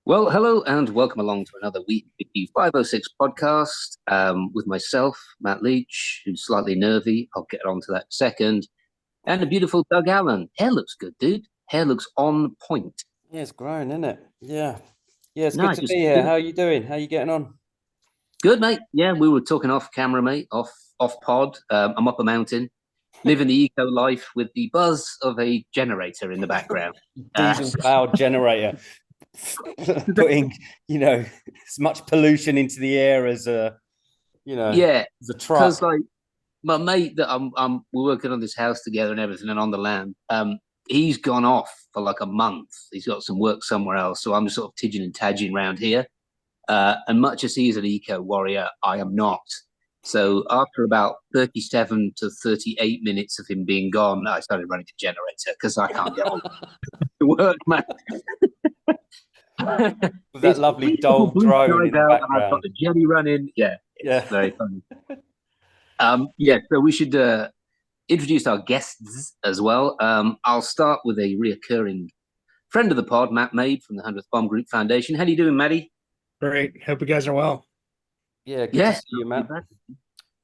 Well, hello and welcome along to another Week 506 podcast with myself, Matt Leach, who's slightly nervy. I'll get on to that in a second. And the beautiful Doug Allen. Hair looks good, dude. Hair looks on point. Yeah, it's grown, isn't it? Yeah. Yeah, it's No, good to be here. How are you doing? How are you getting on? Good, mate. Yeah, we were talking off camera, mate, off pod. I'm up a mountain, living the eco life with the buzz of a generator in the background. Diesel-powered generator. Putting, as much pollution into the air as as a truck. Because like my mate that we're working on this house together and everything and on the land. He's gone off for like a month. He's got some work somewhere else, so I'm sort of tidging and tadging around here. And much as he's an eco warrior, I am not. So after about 37 to 38 minutes of him being gone, I started running the generator because I can't get on to work, man. With that lovely dull drone in the background. I've got the jelly running. Yeah, very funny. So we should introduce our guests as well. I'll start with a reoccurring friend of the pod, Matt Maid from the 100th Bomb Group Foundation. How are you doing, Maddie? Great. Hope you guys are well. Yeah, good to see you, Matt.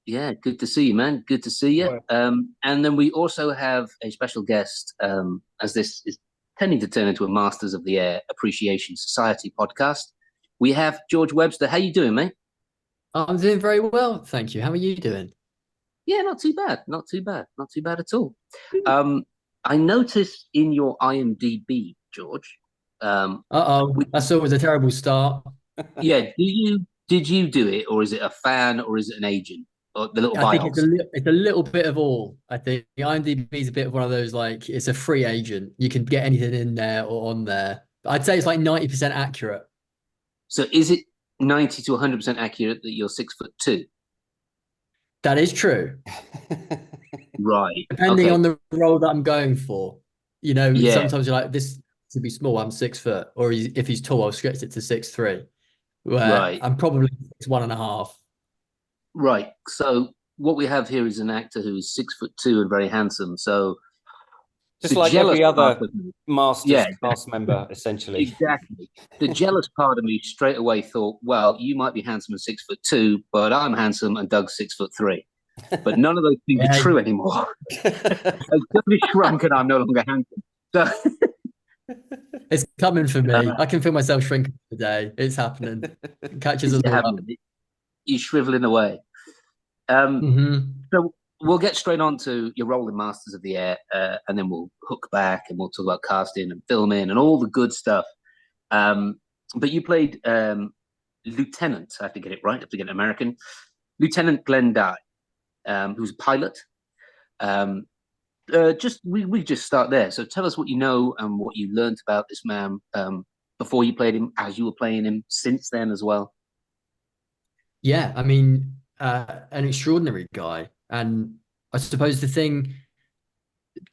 Yeah, good to see you, man. Good to see you. And then we also have a special guest, as this is tending to turn into a Masters of the Air Appreciation Society podcast. We have George Webster. How you doing, mate? I'm doing very well, thank you. How are you doing? Yeah, not too bad. Not too bad at all. I noticed in your IMDb, George. That's always a terrible start. Yeah, did you do it, or is it a fan, or is it an agent? Or the little I think it's a little bit of all. I think the IMDb is a bit of one of those, like, it's a free agent. You can get anything in there or on there. I'd say it's like 90% accurate. So is it 90 to 100% accurate that you're 6'2"? That is true. Right. Depending on the role that I'm going for. Sometimes you're like, this to be small, I'm 6 foot. Or if he's tall, I'll stretch it to 6'3". Right. I'm probably 1.5. Right. So what we have here is an actor who is 6'2" and very handsome. So just like every other Masters cast member, essentially. Exactly. The jealous part of me straight away thought, well, you might be handsome and 6'2", but I'm handsome and Doug's 6'3". But none of those things are true anymore. I've totally shrunk and I'm no longer handsome. So it's coming for me. I can feel myself shrinking today. It's happening. It catches us all up. You're shriveling away. So we'll get straight on to your role in Masters of the Air, and then we'll hook back and we'll talk about casting and filming and all the good stuff. But you played Lieutenant, I have to get it right, I have to get it American, Lieutenant Glen, who's a pilot. We just start there. So tell us what you know and what you learned about this man before you played him, as you were playing him since then as well. Yeah, I mean, an extraordinary guy. And I suppose the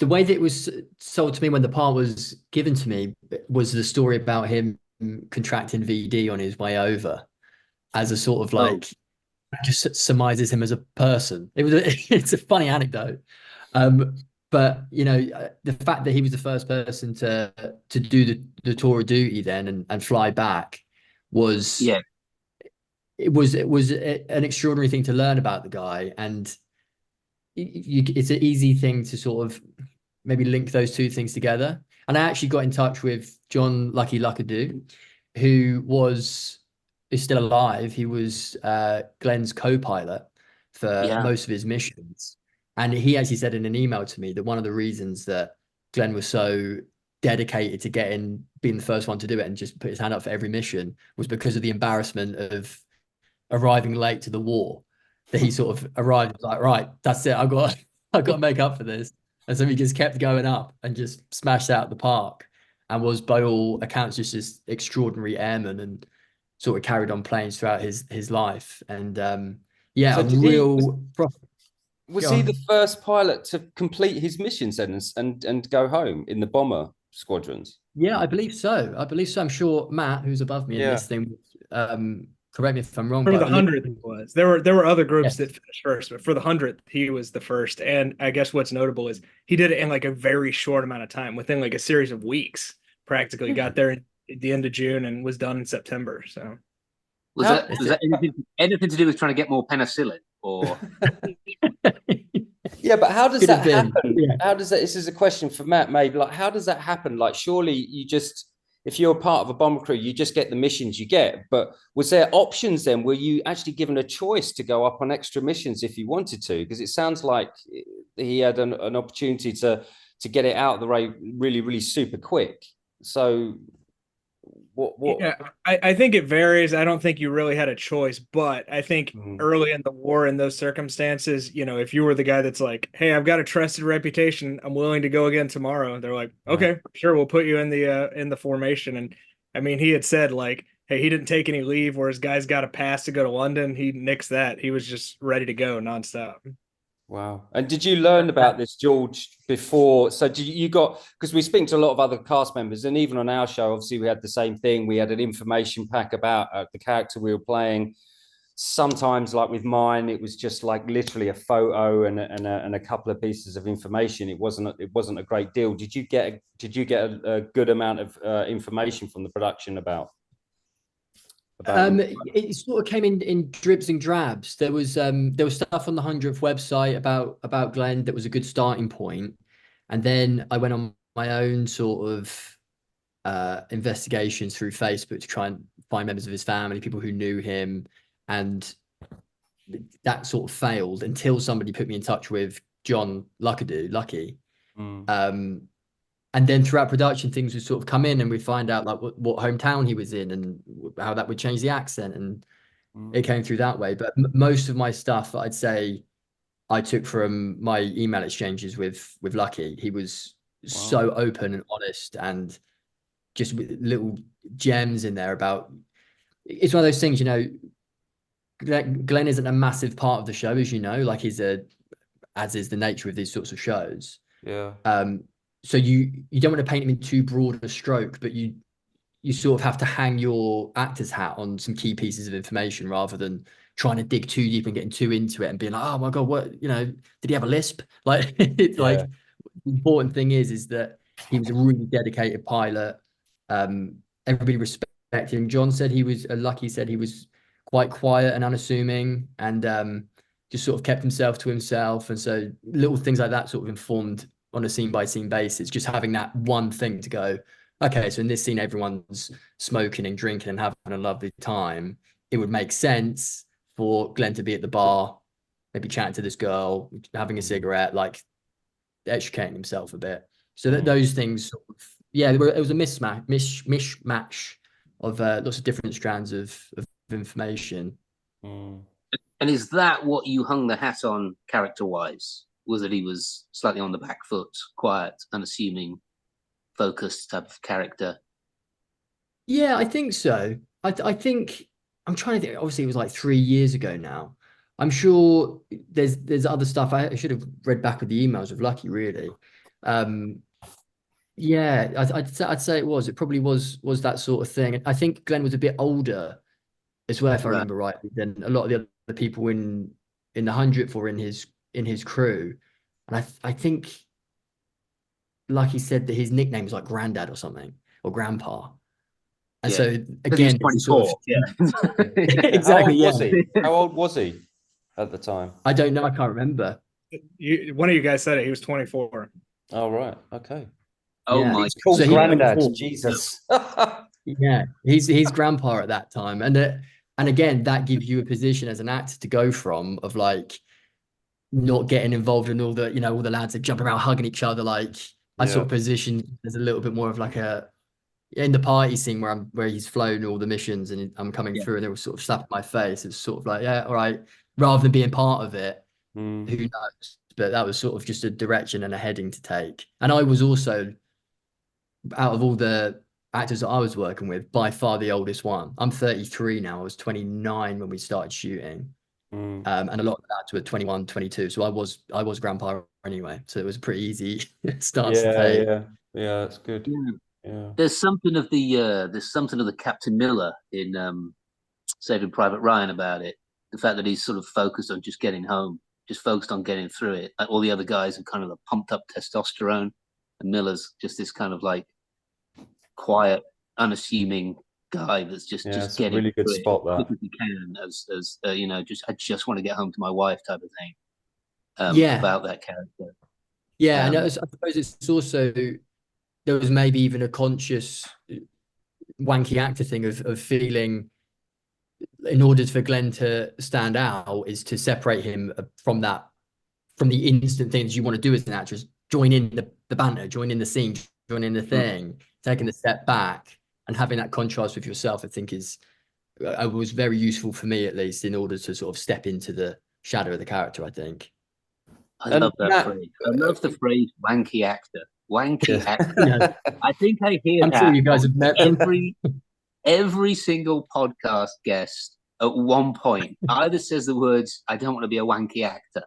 way that it was sold to me when the part was given to me was the story about him contracting VD on his way over, as a sort of like, just surmises him as a person. It's a funny anecdote. But the fact that he was the first person to do the tour of duty then and fly back was it was an extraordinary thing to learn about the guy, and it's an easy thing to sort of maybe link those two things together. And I actually got in touch with John Lucky Luckadoo, who is still alive. He was Glen's co-pilot for most of his missions. And he actually said in an email to me that one of the reasons that Glen was so dedicated to being the first one to do it and just put his hand up for every mission was because of the embarrassment of arriving late to the war. That he sort of arrived like, right, that's it. I've got to make up for this. And so he just kept going up and just smashed out the park, and was by all accounts just this extraordinary airman, and sort of carried on planes throughout his life. And was he the first pilot to complete his missions and go home in the bomber squadrons? Yeah, I believe so. I'm sure Matt, who's above me in this thing, correct me if I'm wrong. For the 100th was. There were other groups that finished first, but for the 100th, he was the first. And I guess what's notable is he did it in like a very short amount of time, within like a series of weeks. Practically got there at the end of June and was done in September. So was that anything to do with trying to get more penicillin or? Yeah, but how does that happen? Yeah. How does that? This is a question for Matt. Maybe like, how does that happen? Like, surely you just, if you're a part of a bomber crew, you just get the missions you get. But was there options then? Were you actually given a choice to go up on extra missions if you wanted to? Because it sounds like he had an opportunity to get it out of the way really, really super quick. So what? Yeah, I think it varies. I don't think you really had a choice, but I think early in the war, in those circumstances, you know, if you were the guy that's like, "Hey, I've got a trusted reputation, I'm willing to go again tomorrow," they're like, "Okay, sure, we'll put you in the formation." And I mean, he had said like, "Hey, he didn't take any leave, where his guys got a pass to go to London. He nixed that. He was just ready to go nonstop." Wow. And did you learn about this, George, before? So you got, because we speak to a lot of other cast members, and even on our show, obviously we had the same thing. We had an information pack about the character we were playing. Sometimes, like with mine, it was just like literally a photo and a couple of pieces of information. It wasn't a great deal. Did you get a good amount of information from the production about it sort of came in dribs and drabs. There was stuff on the 100th website about Glen that was a good starting point, and then I went on my own sort of investigations through Facebook to try and find members of his family, people who knew him, and that sort of failed until somebody put me in touch with John Lucky. And then throughout production, things would sort of come in, and we'd find out like what hometown he was in and how that would change the accent, and it came through that way. But most of my stuff, I'd say, I took from my email exchanges with Lucky. He was so open and honest, and just with little gems in there about. It's one of those things, you know. Glen isn't a massive part of the show, as you know, like as is the nature of these sorts of shows. Yeah. So you don't want to paint him in too broad a stroke, but you sort of have to hang your actor's hat on some key pieces of information rather than trying to dig too deep and getting too into it and being like, oh my God, what, you know, did he have a lisp? Like, it's like, the important thing is that he was a really dedicated pilot. Everybody respected him. John said Lucky said he was quite quiet and unassuming, and just sort of kept himself to himself. And so little things like that sort of informed on a scene by scene basis, just having that one thing to go, okay, so in this scene, everyone's smoking and drinking and having a lovely time. It would make sense for Glen to be at the bar, maybe chatting to this girl, having a cigarette, like educating himself a bit. So that those things, sort of, it was a mishmash of lots of different strands of information. And is that what you hung the hat on character-wise? Was that he was slightly on the back foot, quiet, unassuming, focused type of character? Yeah, I think so. I think I'm trying to think. Obviously, it was like 3 years ago now. I'm sure there's other stuff. I should have read back with the emails of Lucky, really. Yeah, I'd say it was. It probably was that sort of thing. And I think Glen was a bit older as well, if I remember rightly, than a lot of the other people in the 100th or in his crew. And I think Lucky said that his nickname was like Granddad or something, or Grandpa. And so again, 24, exactly. How old was he at the time? I don't know. I can't remember. One of you guys said it. He was 24. Oh, right. Okay. Oh my! He's called Granddad. Jesus. Yeah, he's grandpa at that time, and again, that gives you a position as an actor to go from, of like not getting involved in all the, all the lads that jump around hugging each other. Like I sort of position as a little bit more of like in the party scene where he's flown all the missions and I'm coming through and they were sort of slapping my face. It's sort of like, yeah, all right, rather than being part of it. Who knows? But that was sort of just a direction and a heading to take. And I was also, out of all the actors that I was working with, by far the oldest one. I'm 33 now. I was 29 when we started shooting. And a lot of the actors were 21, 22. So I was grandpa anyway. So it was a pretty easy stance to take. Yeah, that's good. Yeah. There's something of the Captain Miller in Saving Private Ryan about it. The fact that he's sort of focused on just getting home, just focused on getting through it. Like all the other guys are kind of pumped up testosterone, and Miller's just this kind of like quiet, unassuming guy that's just it's a getting really good through it spot as that. quick as he can, as you know, I just want to get home to my wife type of thing. Yeah. About that character. Yeah, and I suppose it's also, there was maybe even a conscious wanky actor thing of feeling, in order for Glenn to stand out, is to separate him from the instant things you want to do as an actress. Join in the banter, join in the scene, join in the thing, taking a step back and having that contrast with yourself, I think was very useful for me, at least, in order to sort of step into the shadow of the character, I think. I love that phrase. I love the phrase wanky actor. Wanky actor. Yeah. I think I hear I'm that sure you guys have met them. every single podcast guest at one point either says the words, I don't want to be a wanky actor,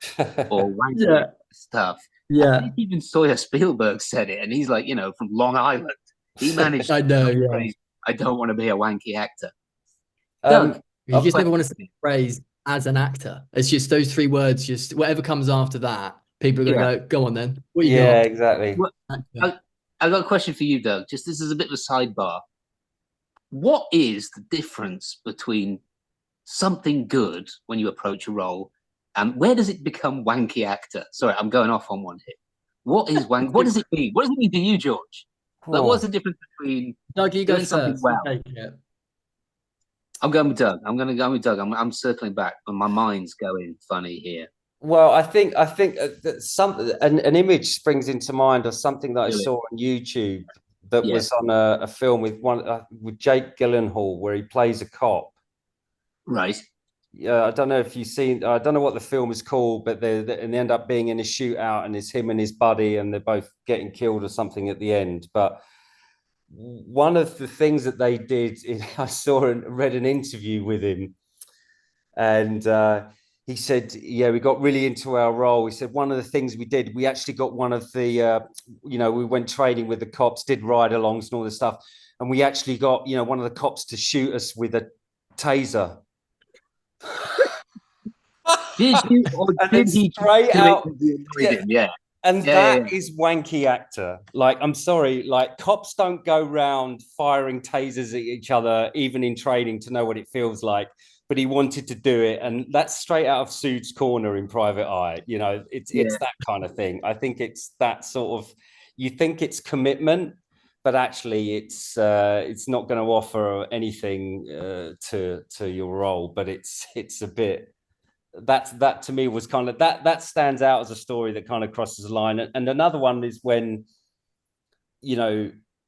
or wanky stuff. Yeah. I think even Sawyer Spielberg said it, and he's like, you know, from Long Island. He managed I know, to yeah. phrase, I don't want to be a wanky actor. Doug, you just never want to say the phrase as an actor. It's just those three words, just whatever comes after that, people are going to go on then. What you got? Exactly. Well, I've got a question for you, Doug. Just this is a bit of a sidebar. What is the difference between something good when you approach a role, and where does it become wanky actor? Sorry, I'm going off on one here. What is wank? What does it mean? What does it mean to you, George? Like, what's the difference between Doug, you go doing something first. well? Yeah. I'm going with Doug. I'm going to go with Doug. I'm circling back, but my mind's going funny here. Well, I think that an image springs into mind of something that I saw on YouTube that was on a film with Jake Gyllenhaal, where he plays a cop. Right. Yeah, I don't know if you've seen. I don't know what the film is called, but they end up being in a shootout, and it's him and his buddy, and they're both getting killed or something at the end. But one of the things that they did, I saw and read an interview with him, and he said, yeah, we got really into our role. He said, one of the things we did, we actually got one of the, we went training with the cops, did ride-alongs and all this stuff. And we actually got, one of the cops to shoot us with a taser. Did he straight out? Yeah. And that is wanky actor. Like, I'm sorry, like, cops don't go round firing tasers at each other, even in training, to know what it feels like. But he wanted to do it, and that's straight out of Sude's Corner in Private Eye. It's that kind of thing. I think it's that sort of, you think it's commitment, but actually it's not going to offer anything to your role. But it's a bit, that to me was kind of that stands out as a story that kind of crosses the line. And another one is when,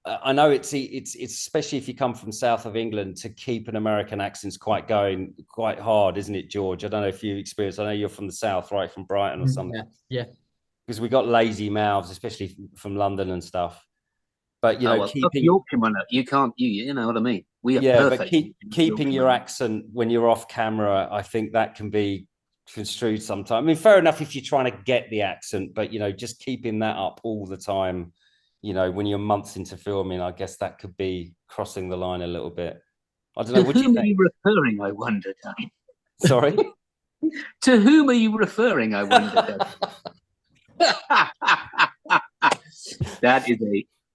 I know it's especially if you come from south of England, to keep an American accent's quite hard, isn't it, George? I don't know if you experience. I know you're from the south, right, from Brighton or something. Yeah. Because we got lazy mouths, especially from London and stuff. But keeping Yorkshire, you can't. You know what I mean. We are perfect. But keeping your accent when you're off camera, I think that can be construed sometimes. I mean, fair enough if you're trying to get the accent, but just keeping that up all the time. When you're months into filming, I guess that could be crossing the line a little bit. I don't know. To whom are you referring, I wonder, Doug? Sorry? To whom are you referring, I wonder, Doug? That is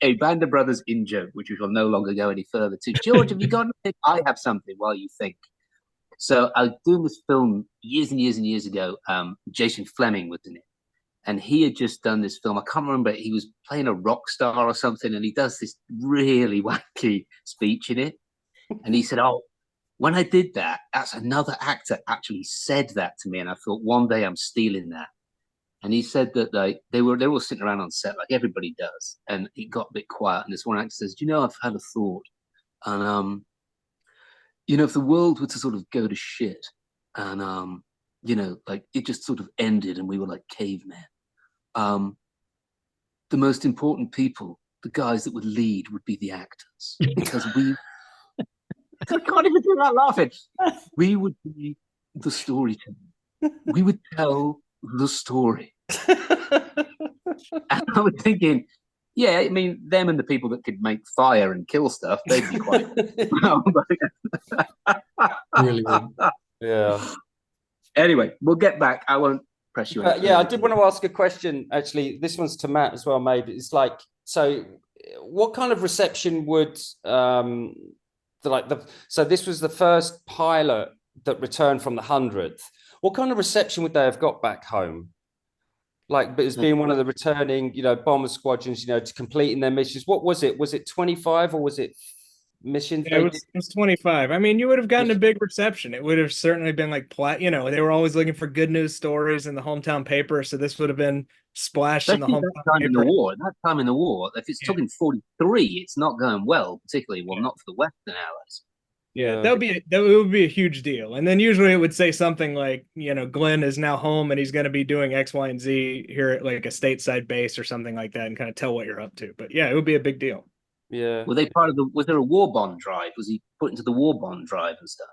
a Band of Brothers in-joke, which we shall no longer go any further to. George, have you got anything? I have something while you think. So I was doing this film years and years and years ago. Jason Fleming was in it. And he had just done this film. I can't remember. He was playing a rock star or something. And he does this really wacky speech in it. And he said, oh, when I did that, that's another actor actually said that to me. And I thought, one day I'm stealing that. And he said that they were all sitting around on set like everybody does. And it got a bit quiet. And this one actor says, do you know, I've had a thought. And, if the world were to sort of go to shit and, like it just sort of ended and we were like cavemen. The most important people, the guys that would lead, would be the actors, because we I can't even do that laughing. We would be the storyteller. We would tell the story. And I was thinking, yeah, I mean, them and the people that could make fire and kill stuff, they'd be quite Brilliant. Yeah. Anyway, we'll get back. I won't press you. I did want to ask a question. Actually, this one's to Matt as well. Maybe it's like, so what kind of reception would so this was the first pilot that returned from the 100th. What kind of reception would they have got back home? Like, but as being one of the returning, bomber squadrons, to completing their missions. What was it? Was it 25 or was it missions? Yeah, it was 25. I mean, you would have gotten a big reception. It would have certainly been like they were always looking for good news stories in the hometown paper, so this would have been splashed in the Especially hometown that time in the paper. war. That time in the war, if it's talking 43, it's not going well, particularly not for the Western Allies. Yeah, that would be a huge deal. And then usually it would say something like, Glenn is now home and he's going to be doing X, Y, and Z here at like a stateside base or something like that, and kind of tell what you're up to. But yeah, it would be a big deal. Yeah. Were they was there a war bond drive? Was he put into the war bond drive and stuff?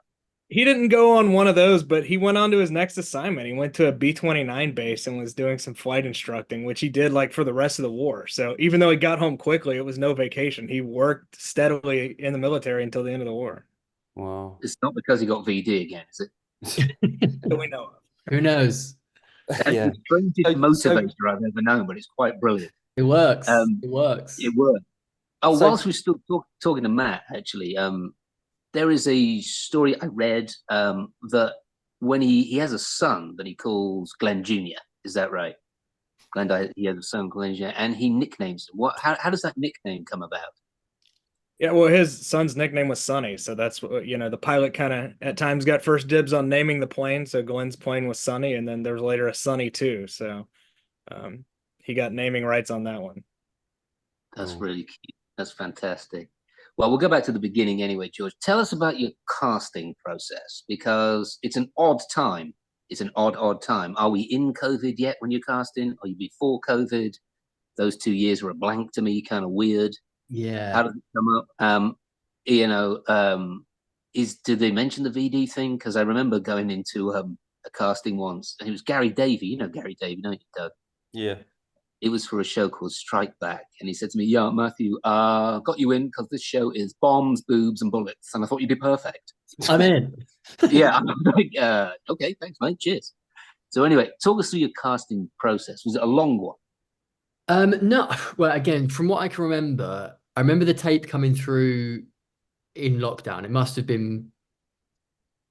He didn't go on one of those, but he went on to his next assignment. He went to a B-29 base and was doing some flight instructing, which he did like for the rest of the war. So even though he got home quickly, it was no vacation. He worked steadily in the military until the end of the war. Wow. It's not because he got VD again, is it? That we know of. Who knows? That's Yeah. the strangest motivator I've ever known, but it's quite brilliant. It works. It works. It worked. Oh, So- whilst we're still talking to Matt, actually, there is a story I read that when he has a son that he calls Glen Jr. Is that right? He has a son, Glen Jr., and he nicknames him. How does that nickname come about? Yeah, well, his son's nickname was Sonny, so that's what the pilot kind of at times got first dibs on naming the plane. So Glenn's plane was Sonny, and then there was later a Sonny too. So he got naming rights on that one. That's really cute. That's fantastic. Well, we'll go back to the beginning anyway, George. Tell us about your casting process, because it's an odd time. It's an odd time. Are we in COVID yet when you're casting? Are you before COVID? Those 2 years were a blank to me, kind of weird. Yeah. How did it come up? Did they mention the VD thing? Because I remember going into a casting once, and it was Gary Davey. You know Gary Davey, don't you, Doug? Yeah. It was for a show called Strike Back, and he said to me, "Yeah, Matthew, got you in because this show is bombs, boobs, and bullets, and I thought you'd be perfect." I'm in. Yeah, I'm like, okay, thanks, mate. Cheers. So anyway, talk us through your casting process. Was it a long one? No. Well, again, from what I can remember, I remember the tape coming through in lockdown. It must have been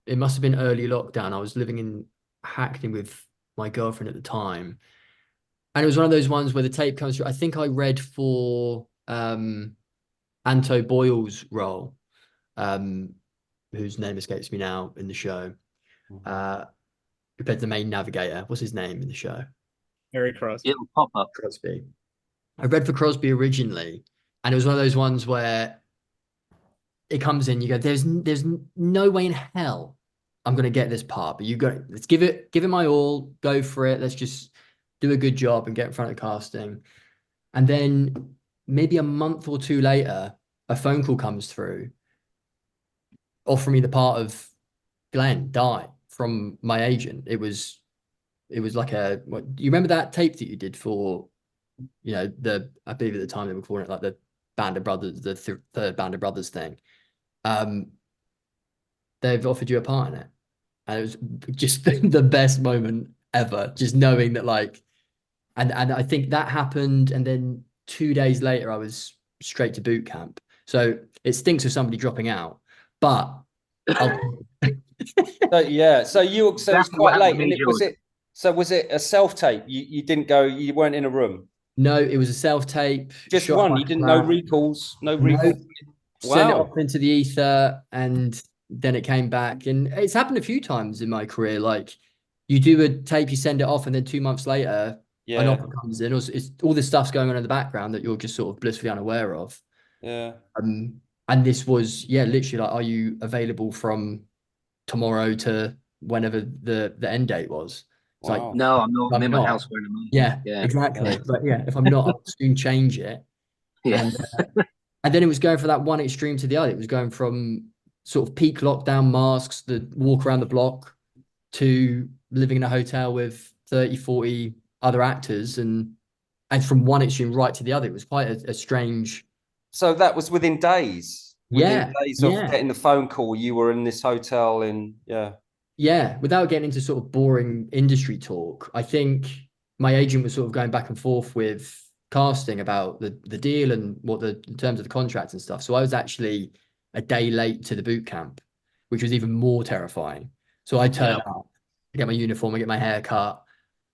early lockdown. I was living in Hackney with my girlfriend at the time. And it was one of those ones where the tape comes through. I think I read for Anto Boyle's role, whose name escapes me now in the show. Who played the main navigator. What's his name in the show? Harry Crosby. It'll pop up. Crosby. I read for Crosby originally, and it was one of those ones where it comes in, you go, there's no way in hell I'm going to get this part, but let's give it my all, go for it. Let's just do a good job and get in front of casting. And then maybe a month or two later, a phone call comes through offering me the part of Glen, Die, from my agent. It was like you remember that tape that you did for, I believe at the time they were calling it like the Band of Brothers, the third Band of Brothers thing. They've offered you a part in it. And it was just the best moment ever, just knowing that and I think that happened. And then 2 days later, I was straight to boot camp. So it stinks of somebody dropping out, but So it was quite late. And was it a self-tape? You didn't go, you weren't in a room? No, it was a self-tape. Just one. You didn't know recalls, no recalls. No. Send it off into the ether, and then it came back. And it's happened a few times in my career. Like, you do a tape, you send it off, and then 2 months later, an offer comes in. It's all this stuff's going on in the background that you're just sort of blissfully unaware of. Yeah. And this was, literally like, are you available from tomorrow to whenever the end date was? It's like, no, I'm not. I'm in my house wearing a mask. Yeah, exactly. Yeah. But if I'm not, I'll soon change it. Yeah. And then it was going from that one extreme to the other. It was going from sort of peak lockdown masks, the walk around the block, to living in a hotel with 30, 40 other actors, and from one extreme right to the other. It was quite a strange. So that was within days. Days of getting the phone call, you were in this hotel Without getting into sort of boring industry talk, I think my agent was sort of going back and forth with casting about the deal and what the terms of the contract and stuff. So I was actually a day late to the boot camp, which was even more terrifying. So I turn up, I get my uniform, I get my hair cut,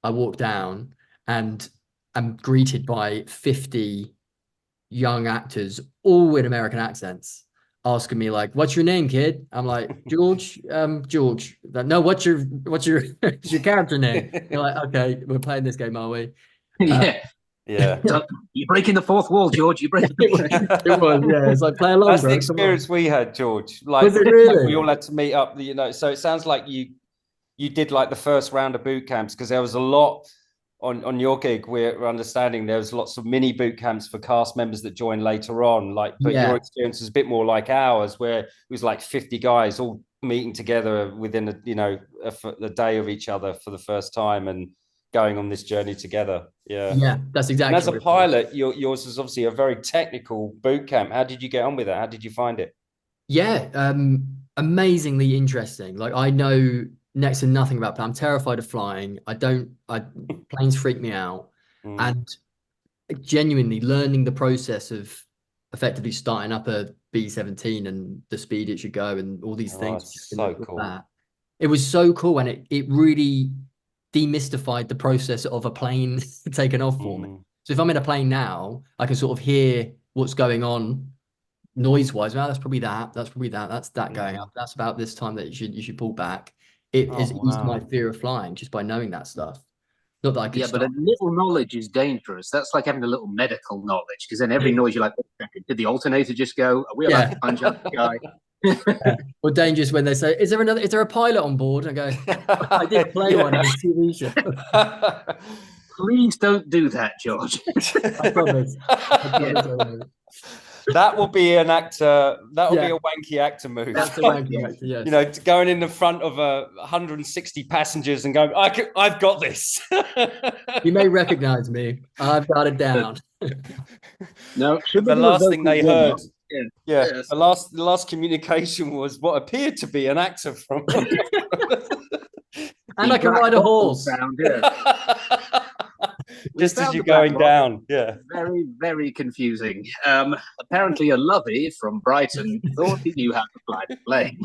I walk down, and I'm greeted by 50 young actors, all with American accents, asking me like, "What's your name, kid?" I'm like, "George, George." No, what's your what's your character name? You're like, "Okay, we're playing this game, are we?" Yeah. Yeah. So you're breaking the fourth wall, George. You're breaking the It was, yeah. It's like, play along, That's bro. the Come on. experience we had, George. Like, Was it really? we all had to meet up, you know. So it sounds like you did like the first round of boot camps, because there was a lot on your gig. We're understanding there was lots of mini boot camps for cast members that joined later on. Like, but Yeah. your experience was a bit more like ours, where it was like 50 guys all meeting together within a day of each other for the first time and going on this journey together. Yeah. Yeah, that's exactly. And as a what it was. pilot, yours is obviously a very technical boot camp. How did you get on with it? How did you find it? Yeah, amazingly interesting. Like, I know next to nothing about planes. I'm terrified of flying. Planes freak me out. And genuinely learning the process of effectively starting up a B-17 and the speed it should go and all these things. It's so cool. That. It was so cool, and it really demystified the process of a plane taking off for me. So if I'm in a plane now, I can sort of hear what's going on noise-wise. Well, that's probably that. That's probably that. That's that going up. That's about this time that you should pull back. It has eased my fear of flying just by knowing that stuff. Not that I could. Yeah, but a little knowledge is dangerous. That's like having a little medical knowledge, because then every noise you're like, did the alternator just go? Are we about to punch up the guy? Or dangerous when they say, is there a pilot on board? I go, I did play one in a TV show. Please don't do that, George. I promise. That will be an actor. That will be a wanky actor move. That's a wanky actor, yes. You know, going in the front of 160 passengers and going, I've got this. You may recognize me. I've got it down. No, the last thing they heard. Yeah. Yes. The last communication was what appeared to be an actor from. And I can ride a horse. Just as you're going down. Yeah. Very, very confusing. Apparently a lovey from Brighton thought he knew how to fly the plane.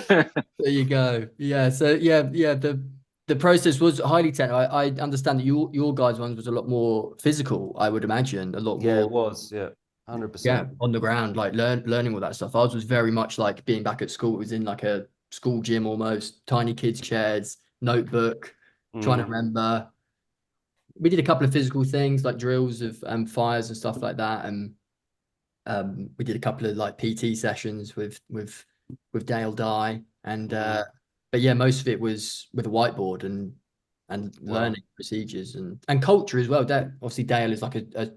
There you go. Yeah. So the process was highly technical. I understand that your guys' ones was a lot more physical, I would imagine. A lot more. Yeah, it was. Yeah. 100%. Yeah, on the ground, like learning all that stuff. Ours was very much like being back at school. It was in like a school gym almost, tiny kids' chairs, notebook, trying to remember. We did a couple of physical things like drills of fires and stuff like that, and we did a couple of like PT sessions with Dale Dye, and but yeah, most of it was with a whiteboard and learning procedures and culture as well. That obviously Dale is like a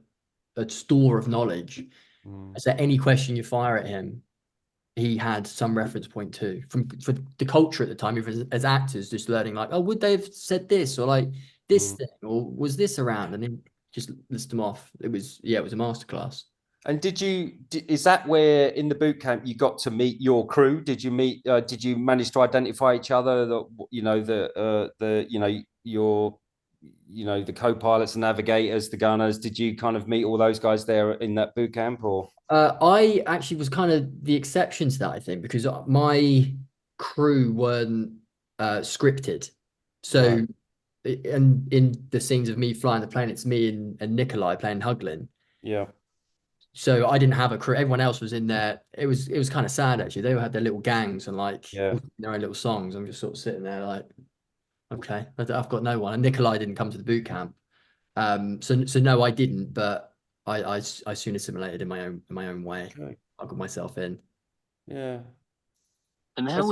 store of knowledge. So any question you fire at him, he had some reference point too for the culture at the time. As actors, just learning like, oh, would they have said this, or like this thing, or was this around, and then just list them off. It was a masterclass. And is that where in the boot camp you got to meet your crew? Did you manage to identify each other? The co-pilots, the navigators, the gunners. Did you kind of meet all those guys there in that boot camp, or? I actually was kind of the exception to that, I think, because my crew weren't scripted. So, and in the scenes of me flying the plane, it's me and Nikolai playing Huglin. Yeah. So I didn't have a crew. Everyone else was in there. It was kind of sad, actually. They all had their little gangs and like their own little songs. I'm just sort of sitting there like, okay, I've got no one. And Nikolai didn't come to the boot camp. So no, I didn't, but I soon assimilated in my own way. Okay. I got myself in. Yeah. And how'd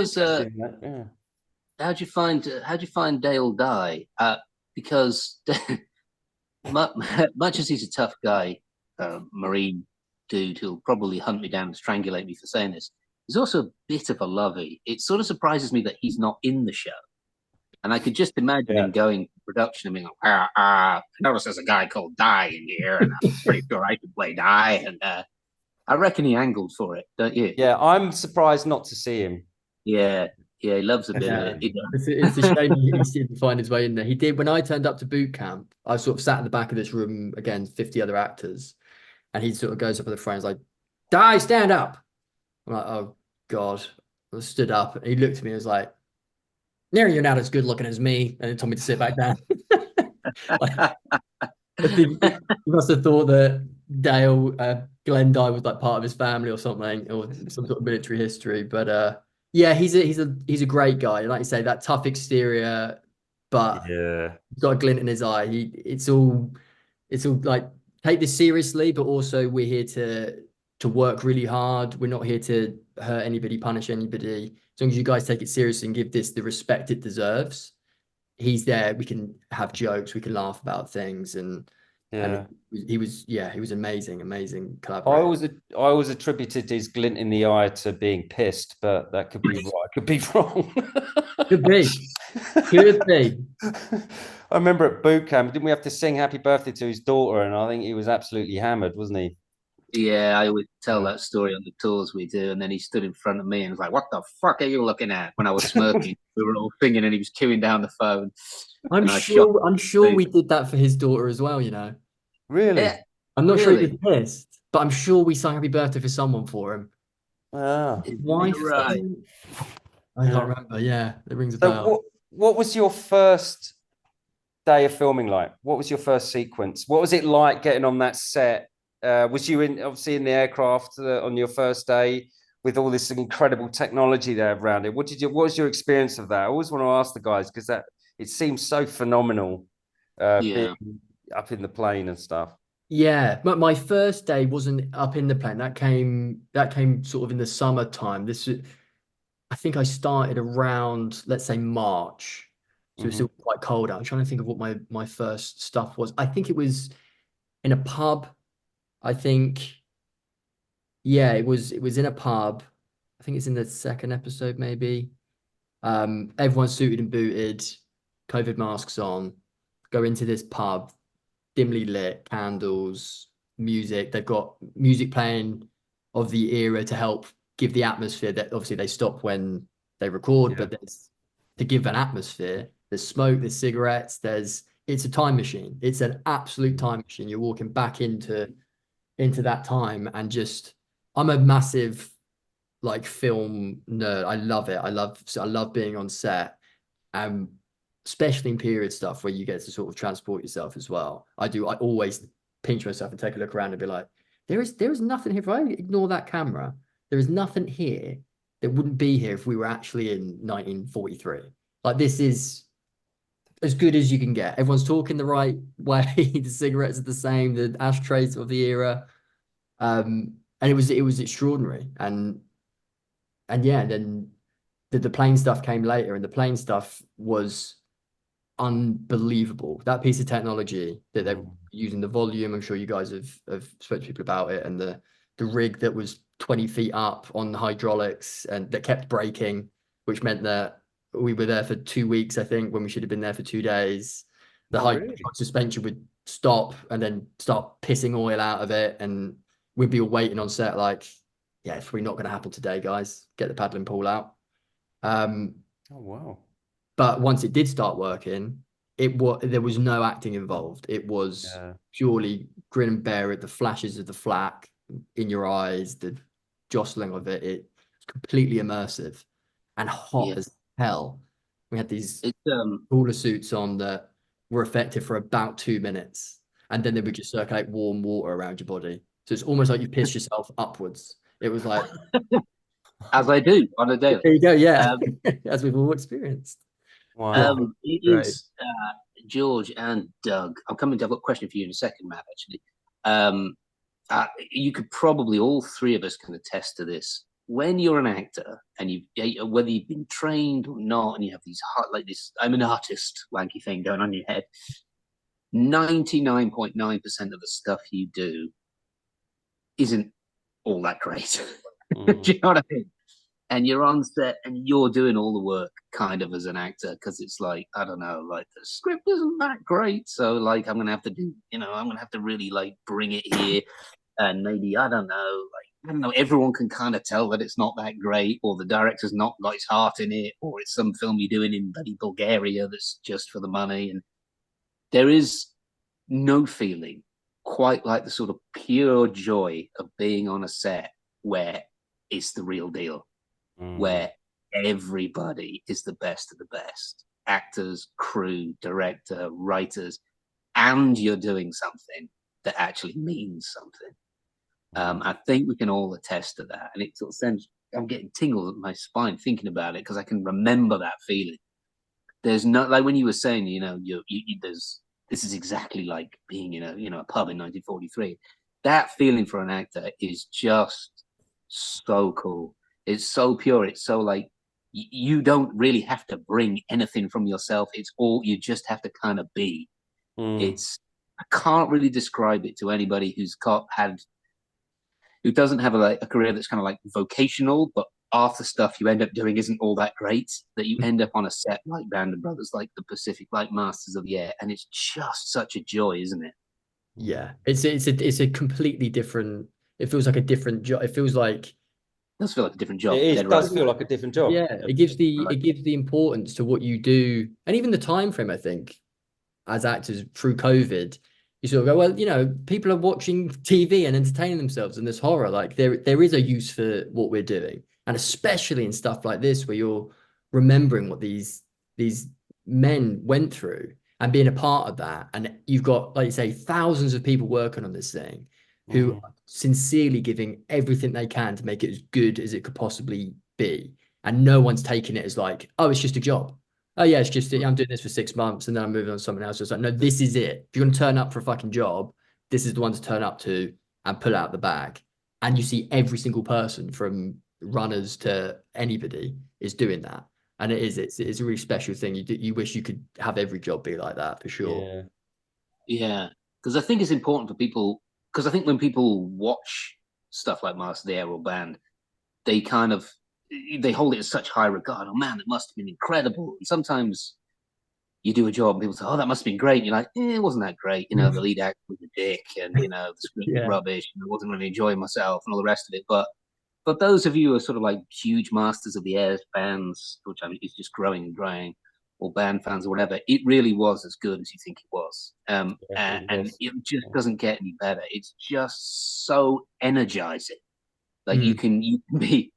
you find Dale Dye? Because much as he's a tough guy, Marine dude who'll probably hunt me down and strangulate me for saying this, he's also a bit of a lovey. It sort of surprises me that he's not in the show. And I could just imagine him going to production and being like, I noticed there's a guy called Dye in here, and I'm pretty sure I can play Dye. And I reckon he angled for it, don't you? Yeah, I'm surprised not to see him. Yeah. Yeah, he loves a bit of Yeah, it. He does. it's a shame he didn't find his way in there. He did when I turned up to boot camp. I sort of sat in the back of this room again, 50 other actors, and he sort of goes up with the friends like, "Die, stand up." I'm like, "Oh God." I stood up, and he looked at me and was like, "Near, you're not as good looking as me," and he told me to sit back down. Like, I think he must have thought that Glen died with like part of his family or something, or some sort of military history. But yeah, he's a great guy. Like you say, that tough exterior, but Yeah. he's got a glint in his eye. It's all like take this seriously, but also we're here to work really hard. We're not here to hurt anybody, punish anybody. As long as you guys take it seriously and give this the respect it deserves, he's there. We can have jokes, we can laugh about things, and Yeah. he was amazing I collaborator. always attributed his glint in the eye to being pissed, but that could be right. Could be wrong. Could be. Could be. I remember at boot camp, didn't we have to sing happy birthday to his daughter? And I think he was absolutely hammered, wasn't he? Yeah, I always tell that story on the tours we do, and then he stood in front of me and was like, "What the fuck are you looking at?" When I was smirking, we were all singing, and he was queuing down the phone. I'm And I shot sure him. we did that for his daughter as well, you know. Really? Yeah, I'm not sure he really. was pissed, but I'm sure we sang happy birthday for someone for him. Ah. His wife. You're right. I can't remember. Yeah, it rings a So bell. what was your first day of filming like? What was your first sequence? What was it like getting on that set? Was you obviously in the aircraft on your first day with all this incredible technology there around it? What was your experience of that? I always want to ask the guys because it seems so phenomenal Yeah. being up in the plane and stuff. Yeah, but my first day wasn't up in the plane. That came sort of in the summertime. I think I started around, let's say, March. So it's still quite cold out. I'm trying to think of what my first stuff was. I think it was in a pub. I think, yeah, it was in a pub. I think it's in the second episode, maybe. Everyone's suited and booted, COVID masks on, go into this pub, dimly lit, candles, music. They've got music playing of the era to help give the atmosphere that obviously they stop when they record, but there's to give an atmosphere. There's smoke, there's cigarettes, it's a time machine. It's an absolute time machine. You're walking back into that time and just I'm a massive like film nerd. I love it. I love being on set. Um, especially in period stuff where you get to sort of transport yourself as well. I always pinch myself and take a look around and be like, there is nothing here. If I ignore that camera, there is nothing here that wouldn't be here if we were actually in 1943. Like this is as good as you can get. Everyone's talking the right way. The cigarettes are the same. The ashtrays of the era. And it was extraordinary. And yeah, then the plane stuff came later, and the plane stuff was unbelievable. That piece of technology that they're using, the volume, I'm sure you guys have spoken to people about it, and the rig that was 20 feet up on the hydraulics and that kept breaking, which meant that we were there for 2 weeks, I think, when we should have been there for 2 days. The hydraulic suspension would stop and then start pissing oil out of it, and we'd be all waiting on set like, yeah, it's probably not going to happen today, guys. Get the paddling pool out. Oh wow. But once it did start working, there was no acting involved. It was purely grin and bear it, the flashes of the flak in your eyes, the jostling of it. It's completely immersive and hot as hell. We had these cooler suits on that were effective for about 2 minutes, and then they would just circulate warm water around your body. So it's almost like you pissed yourself upwards. It was like, as I do on a daily. there you go, yeah, as we've all experienced. Wow. It is George and Doug. I've got a question for you in a second, Matt. Actually, you could probably all three of us can attest to this. When you're an actor and whether you've been trained or not, and you have these like this, I'm an artist wanky thing going on in your head. 99.9% of the stuff you do isn't all that great. Do you know what I mean? And you're on set and you're doing all the work kind of as an actor, because it's like, I don't know, like the script isn't that great. So like I'm gonna have to do, I'm gonna have to really like bring it here. And maybe, I don't know, like I don't know, everyone can kind of tell that it's not that great, or the director's not got his heart in it, or it's some film you're doing in bloody Bulgaria that's just for the money. And there is no feeling quite like the sort of pure joy of being on a set where it's the real deal, where everybody is the best of the best. Actors, crew, director, writers, and you're doing something that actually means something. I think we can all attest to that. And it sort of sends, I'm getting tingles at my spine thinking about it because I can remember that feeling. There's no, like when you were saying, you know, there's, this is exactly like being in a pub in 1943. That feeling for an actor is just so cool. It's so pure. It's so like, you don't really have to bring anything from yourself. It's all, you just have to kind of be. It's, I can't really describe it to anybody who doesn't have a career that's kind of like vocational, but half the stuff you end up doing isn't all that great, that you end up on a set like Band of Brothers, like the Pacific, like Masters of the Air, and it's just such a joy, isn't it? Yeah, it's a completely different. It feels like a different job. It feels like, It does feel like a different job. It does feel like a different job. yeah, it gives the importance to what you do, and even the time frame. I think as actors through COVID, you sort of go, well, you know, people are watching TV and entertaining themselves in this horror. Like there is a use for what we're doing, and especially in stuff like this where you're remembering what these men went through and being a part of that. And you've got, like you say, thousands of people working on this thing who are sincerely giving everything they can to make it as good as it could possibly be. And no one's taking it as like, oh, it's just a job. Oh yeah, it's just, I'm doing this for 6 months and then I'm moving on to someone else. It's like, no, this is it. If you're going to turn up for a fucking job, this is the one to turn up to and pull out the bag. And you see every single person from runners to anybody is doing that. And it's a really special thing. You wish you could have every job be like that for sure. Yeah. Because I think it's important for people, because I think when people watch stuff like Master of the Air or Band, they kind of, they hold it in such high regard. Oh man, it must have been incredible. And sometimes you do a job and people say, oh, that must have been great. And you're like, it wasn't that great. You know, the lead actor was a dick and, you know, the script was rubbish and I wasn't really enjoying myself and all the rest of it. But those of you who are sort of like huge Masters of the Air fans, which I mean is just growing and growing, or band fans or whatever, it really was as good as you think it was. And it just doesn't get any better. It's just so energizing. Like you can be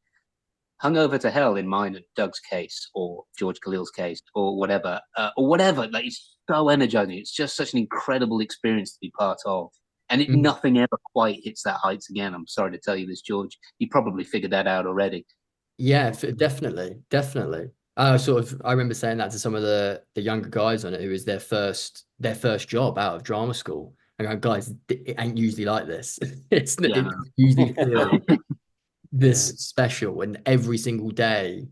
hungover to hell in mine and Doug's case, or George Khalil's case, or whatever. Like it's so energizing. It's just such an incredible experience to be part of. And nothing ever quite hits that heights again. I'm sorry to tell you this, George. You probably figured that out already. Yeah, definitely. I remember saying that to some of the younger guys on it, who was their first job out of drama school. And going, guys, it ain't usually like this. It's usually feel this special, and every single day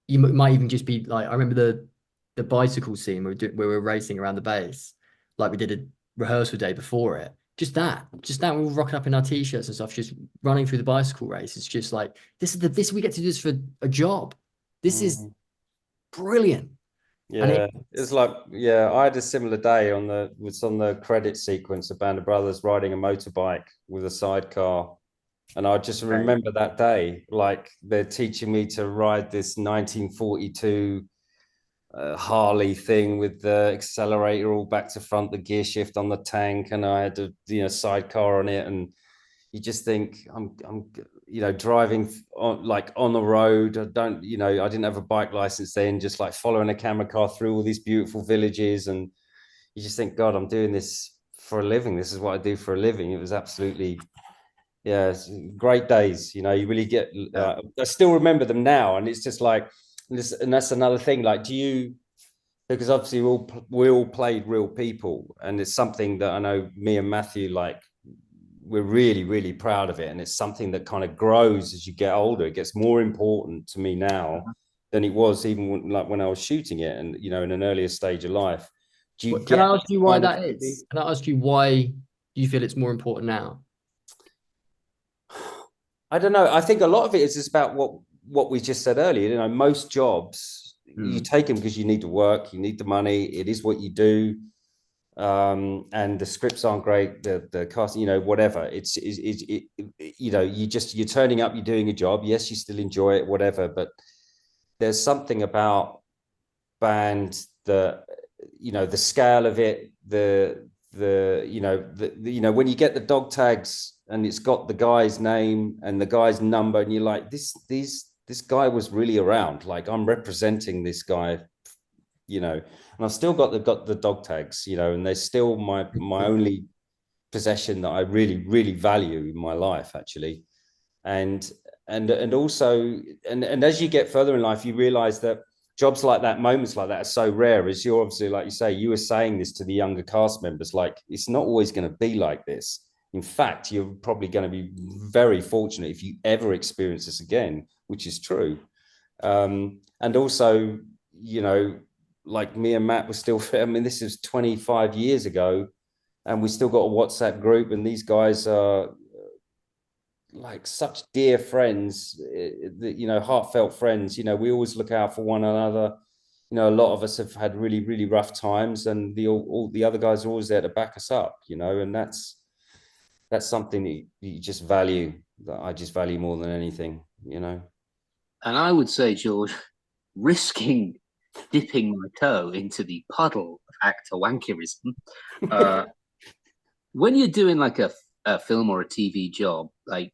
you might even just be like, I remember the bicycle scene where we were racing around the base, like we did a rehearsal day before it. Just that we were rocking up in our t-shirts and stuff, just running through the bicycle race. It's just like, this we get to do this for a job. This is brilliant. Yeah, it's like, I had a similar day on the credit sequence of Band of Brothers riding a motorbike with a sidecar. And I just remember that day, like they're teaching me to ride this 1942 Harley thing with the accelerator all back to front, the gear shift on the tank, and I had a sidecar on it. And you just think, I'm driving on the road. I didn't have a bike license then, just like following a camera car through all these beautiful villages, and you just think, God, I'm doing this for a living. This is what I do for a living. It was absolutely. Yeah, it's great days. You really get. I still remember them now, and it's just like, and that's another thing. Like, because obviously we all played real people, and it's something that I know me and Matthew, like, we're really, really proud of it, and it's something that kind of grows as you get older. It gets more important to me now than it was even when I was shooting it, and in an earlier stage of life. Can I ask you why that is? Can I ask you why you feel it's more important now? I don't know. I think a lot of it is just about what we just said earlier. Most jobs, you take them because you need to work, you need the money. It is what you do. and the scripts aren't great, the cast, you know, whatever. You know, you're turning up, you're doing a job. Yes, you still enjoy it, whatever. But there's something about band that, you know, the scale of it, you know, when you get the dog tags and it's got the guy's name and the guy's number, and you're like, this guy was really around. Like, I'm representing this guy, you know, and I've still got the dog tags, you know, and they're still my only possession that I really value in my life, actually. And also, and as you get further in life, you realize that jobs like that, moments like that, are so rare. As you're obviously, like you say, you were saying this to the younger cast members, like, it's not always going to be like this. In fact, you're probably going to be very fortunate if you ever experience this again, which is true. And also, you know, like me and Matt were still, I mean, this is 25 years ago, and we still got a WhatsApp group, and these guys are like such dear friends, you know, heartfelt friends. You know, we always look out for one another. You know, a lot of us have had really rough times, and all the other guys are always there to back us up, you know, and that's something that you just value, that I just value more than anything, you know. And I would say, George, risking dipping my toe into the puddle of actor wankerism, when you're doing like a film or a TV job, like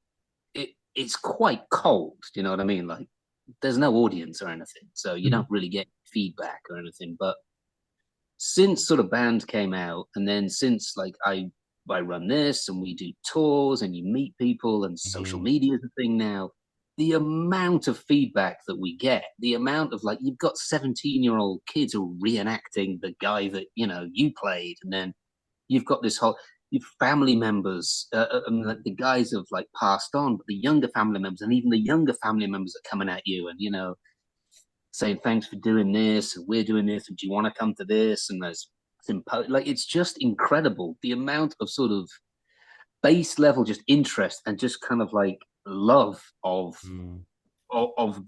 it's quite cold. Do you know what I mean? Like, there's no audience or anything, so you don't really get feedback or anything. But since sort of band came out, and then since like I run this and we do tours and you meet people and social media is a thing now, the amount of feedback that we get, the amount of, like, you've got 17-year-old kids who are reenacting the guy that, you know, you played, and then you've got this whole, your family members, and the guys have like passed on, but the younger family members, and even the younger family members are coming at you and, you know, saying thanks for doing this, and we're doing this, and do you want to come to this? And there's like, it's just incredible the amount of sort of base level just interest and just kind of like love of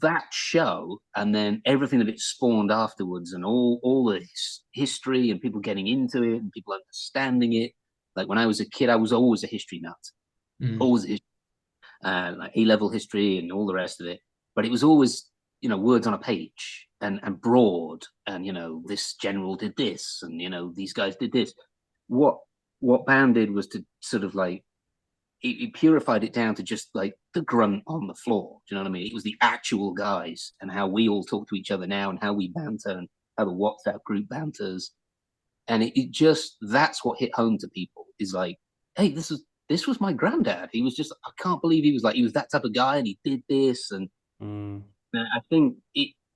that show, and then everything that it spawned afterwards, and all this history and people getting into it and people understanding it. Like, when I was a kid, I was always a history nut, always a history, like A-level history and all the rest of it. But it was always, you know, words on a page and broad, and, you know, this general did this, and, you know, these guys did this. What band did was to sort of like, it purified it down to just like the grunt on the floor. Do you know what I mean? It was the actual guys, and how we all talk to each other now, and how we banter, and how the WhatsApp group banters. And it just, that's what hit home to people, is like, hey, this was my granddad. He was just, I can't believe he was that type of guy, and he did this. And I think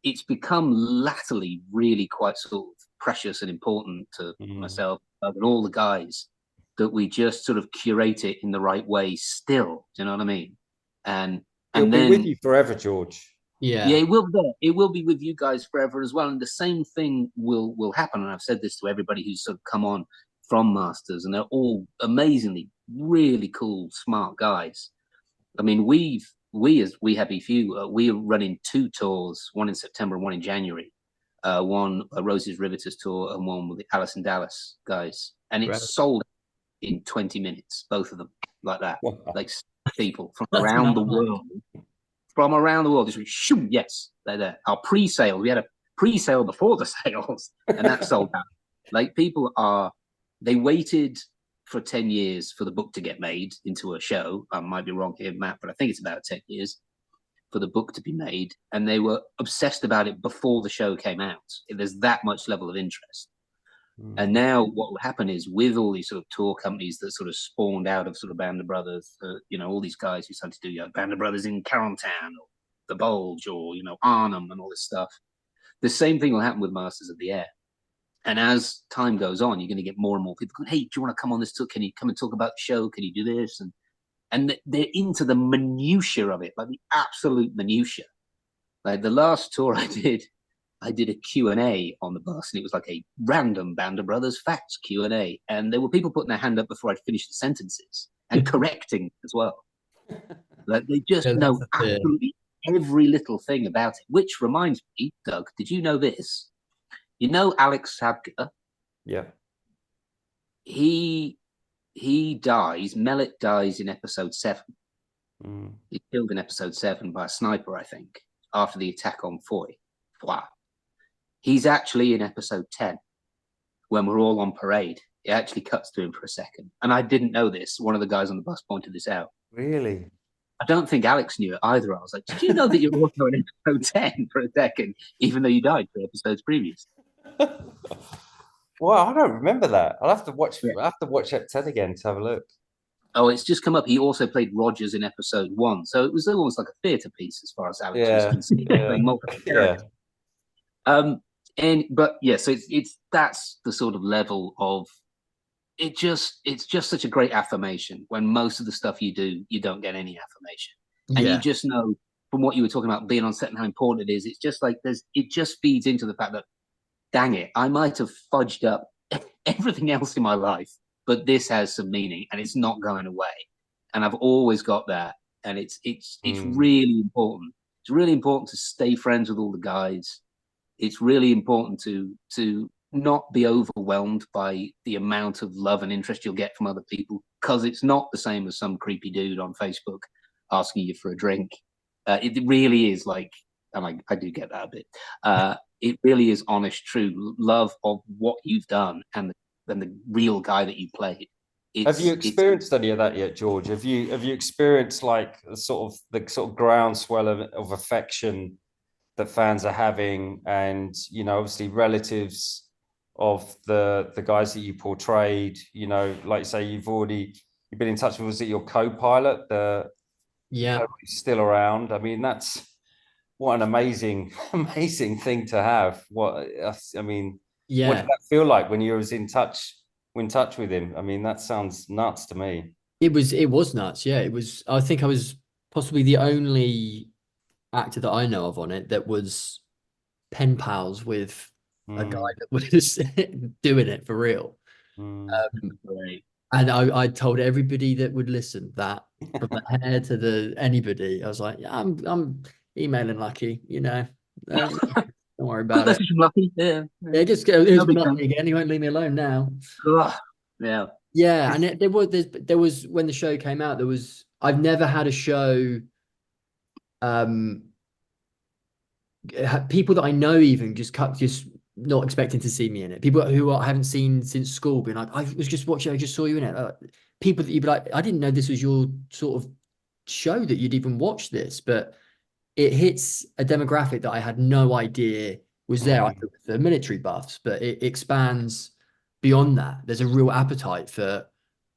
it's become latterly really quite sort of precious and important to myself and all the guys, that we just sort of curate it in the right way still. Do you know what I mean? And it'll then be with you forever, George. Yeah, it will be. It will be with you guys forever as well. And the same thing will happen. And I've said this to everybody who's sort of come on from Masters, and they're all amazingly, really cool, smart guys. I mean, we as We Happy Few, we are running 2 tours, one in September and one in January. One a Rose's Riveters tour, and one with the Alice in Dallas guys. And it's sold in 20 minutes, both of them, like that. Wow. Like, people from around the world. From around the world, just shoot, yes, they're there. Our pre-sale, we had a pre-sale before the sales, and that sold out. Like, people they waited for 10 years for the book to get made into a show. I might be wrong here, Matt, but I think it's about 10 years for the book to be made, and they were obsessed about it before the show came out. There's that much level of interest. And now what will happen is, with all these sort of tour companies that sort of spawned out of sort of Band of Brothers, you know, all these guys who started to do, you know, Band of Brothers in Carontown, or The Bulge, or, you know, Arnhem, and all this stuff. The same thing will happen with Masters of the Air. And as time goes on, you're going to get more and more people going, hey, do you want to come on this tour? Can you come and talk about the show? Can you do this? And they're into the minutiae of it, like the absolute minutiae. Like, the last tour I did a Q&A on the bus, and it was like a random Band of Brothers facts Q&A. And there were people putting their hand up before I'd finished the sentences, and correcting as well. Like, they just know absolutely every little thing about it, which reminds me, Doug, did you know this? You know Alex Sabga? Yeah. he dies. Melek dies in episode 7. Mm. He's killed in episode 7 by a sniper, I think, after the attack on Foy. Wow. He's actually in episode 10 when we're all on parade. It actually cuts to him for a second. And I didn't know this. One of the guys on the bus pointed this out. Really? I don't think Alex knew it either. I was like, did you know that you're also in episode 10 for a second, even though you died 3 episodes previous? Well, I don't remember that. I'll have to watch. Yeah. I'll have to watch Ep 10 again to have a look. Oh, it's just come up. He also played Rogers in episode 1. So it was almost like a theatre piece as far as Alex was Yeah, concerned. yeah, Playing multiple yeah. characters. But yeah, so it's that's the sort of level of it's just such a great affirmation when most of the stuff you do, you don't get any affirmation. And you Yeah. just know from what you were talking about being on set and how important it is, it's just like it just feeds into the fact that, dang it, I might have fudged up everything else in my life, but this has some meaning and it's not going away. And I've always got that. And it's really important. It's really important to stay friends with all the guys. It's really important to not be overwhelmed by the amount of love and interest you'll get from other people, because it's not the same as some creepy dude on Facebook asking you for a drink. It really is like, and I do get that a bit. It really is honest, true love of what you've done and the real guy that you played. Have you experienced any of that yet, George? Have you experienced like the sort of groundswell of affection that fans are having, and obviously relatives of the guys that you portrayed? Like you say, you've been in touch with, was it your co-pilot? Yeah. He's still around. I mean, that's what an amazing thing to have. What did that feel like when you was in touch with him? I mean, that sounds nuts to me. It was nuts. Yeah, it was. I think I was possibly the only actor that I know of on it that was pen pals with a guy that was doing it for real. And I told everybody that would listen that, from the hair to anybody. I was like, yeah, I'm emailing Lucky, don't worry about it. Lucky, yeah. Just go. Here's Lucky again. He won't leave me alone now. Yeah. Yeah, and there was when the show came out, I've never had a show. People that I know even just not expecting to see me in it. People who I haven't seen since school being like, I was just watching, I just saw you in it. People that you'd be like, I didn't know this was your sort of show, that you'd even watch this, but it hits a demographic that I had no idea was there. I thought the military buffs, but it expands beyond that. There's a real appetite for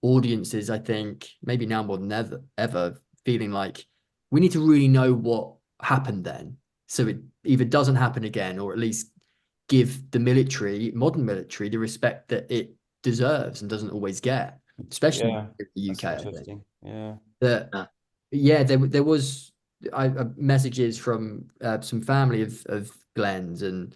audiences, I think, maybe now more than ever, feeling like we need to really know what happened then, so it either doesn't happen again, or at least give the modern military, the respect that it deserves and doesn't always get, especially in the UK. I think. There was messages from some family of Glen's, and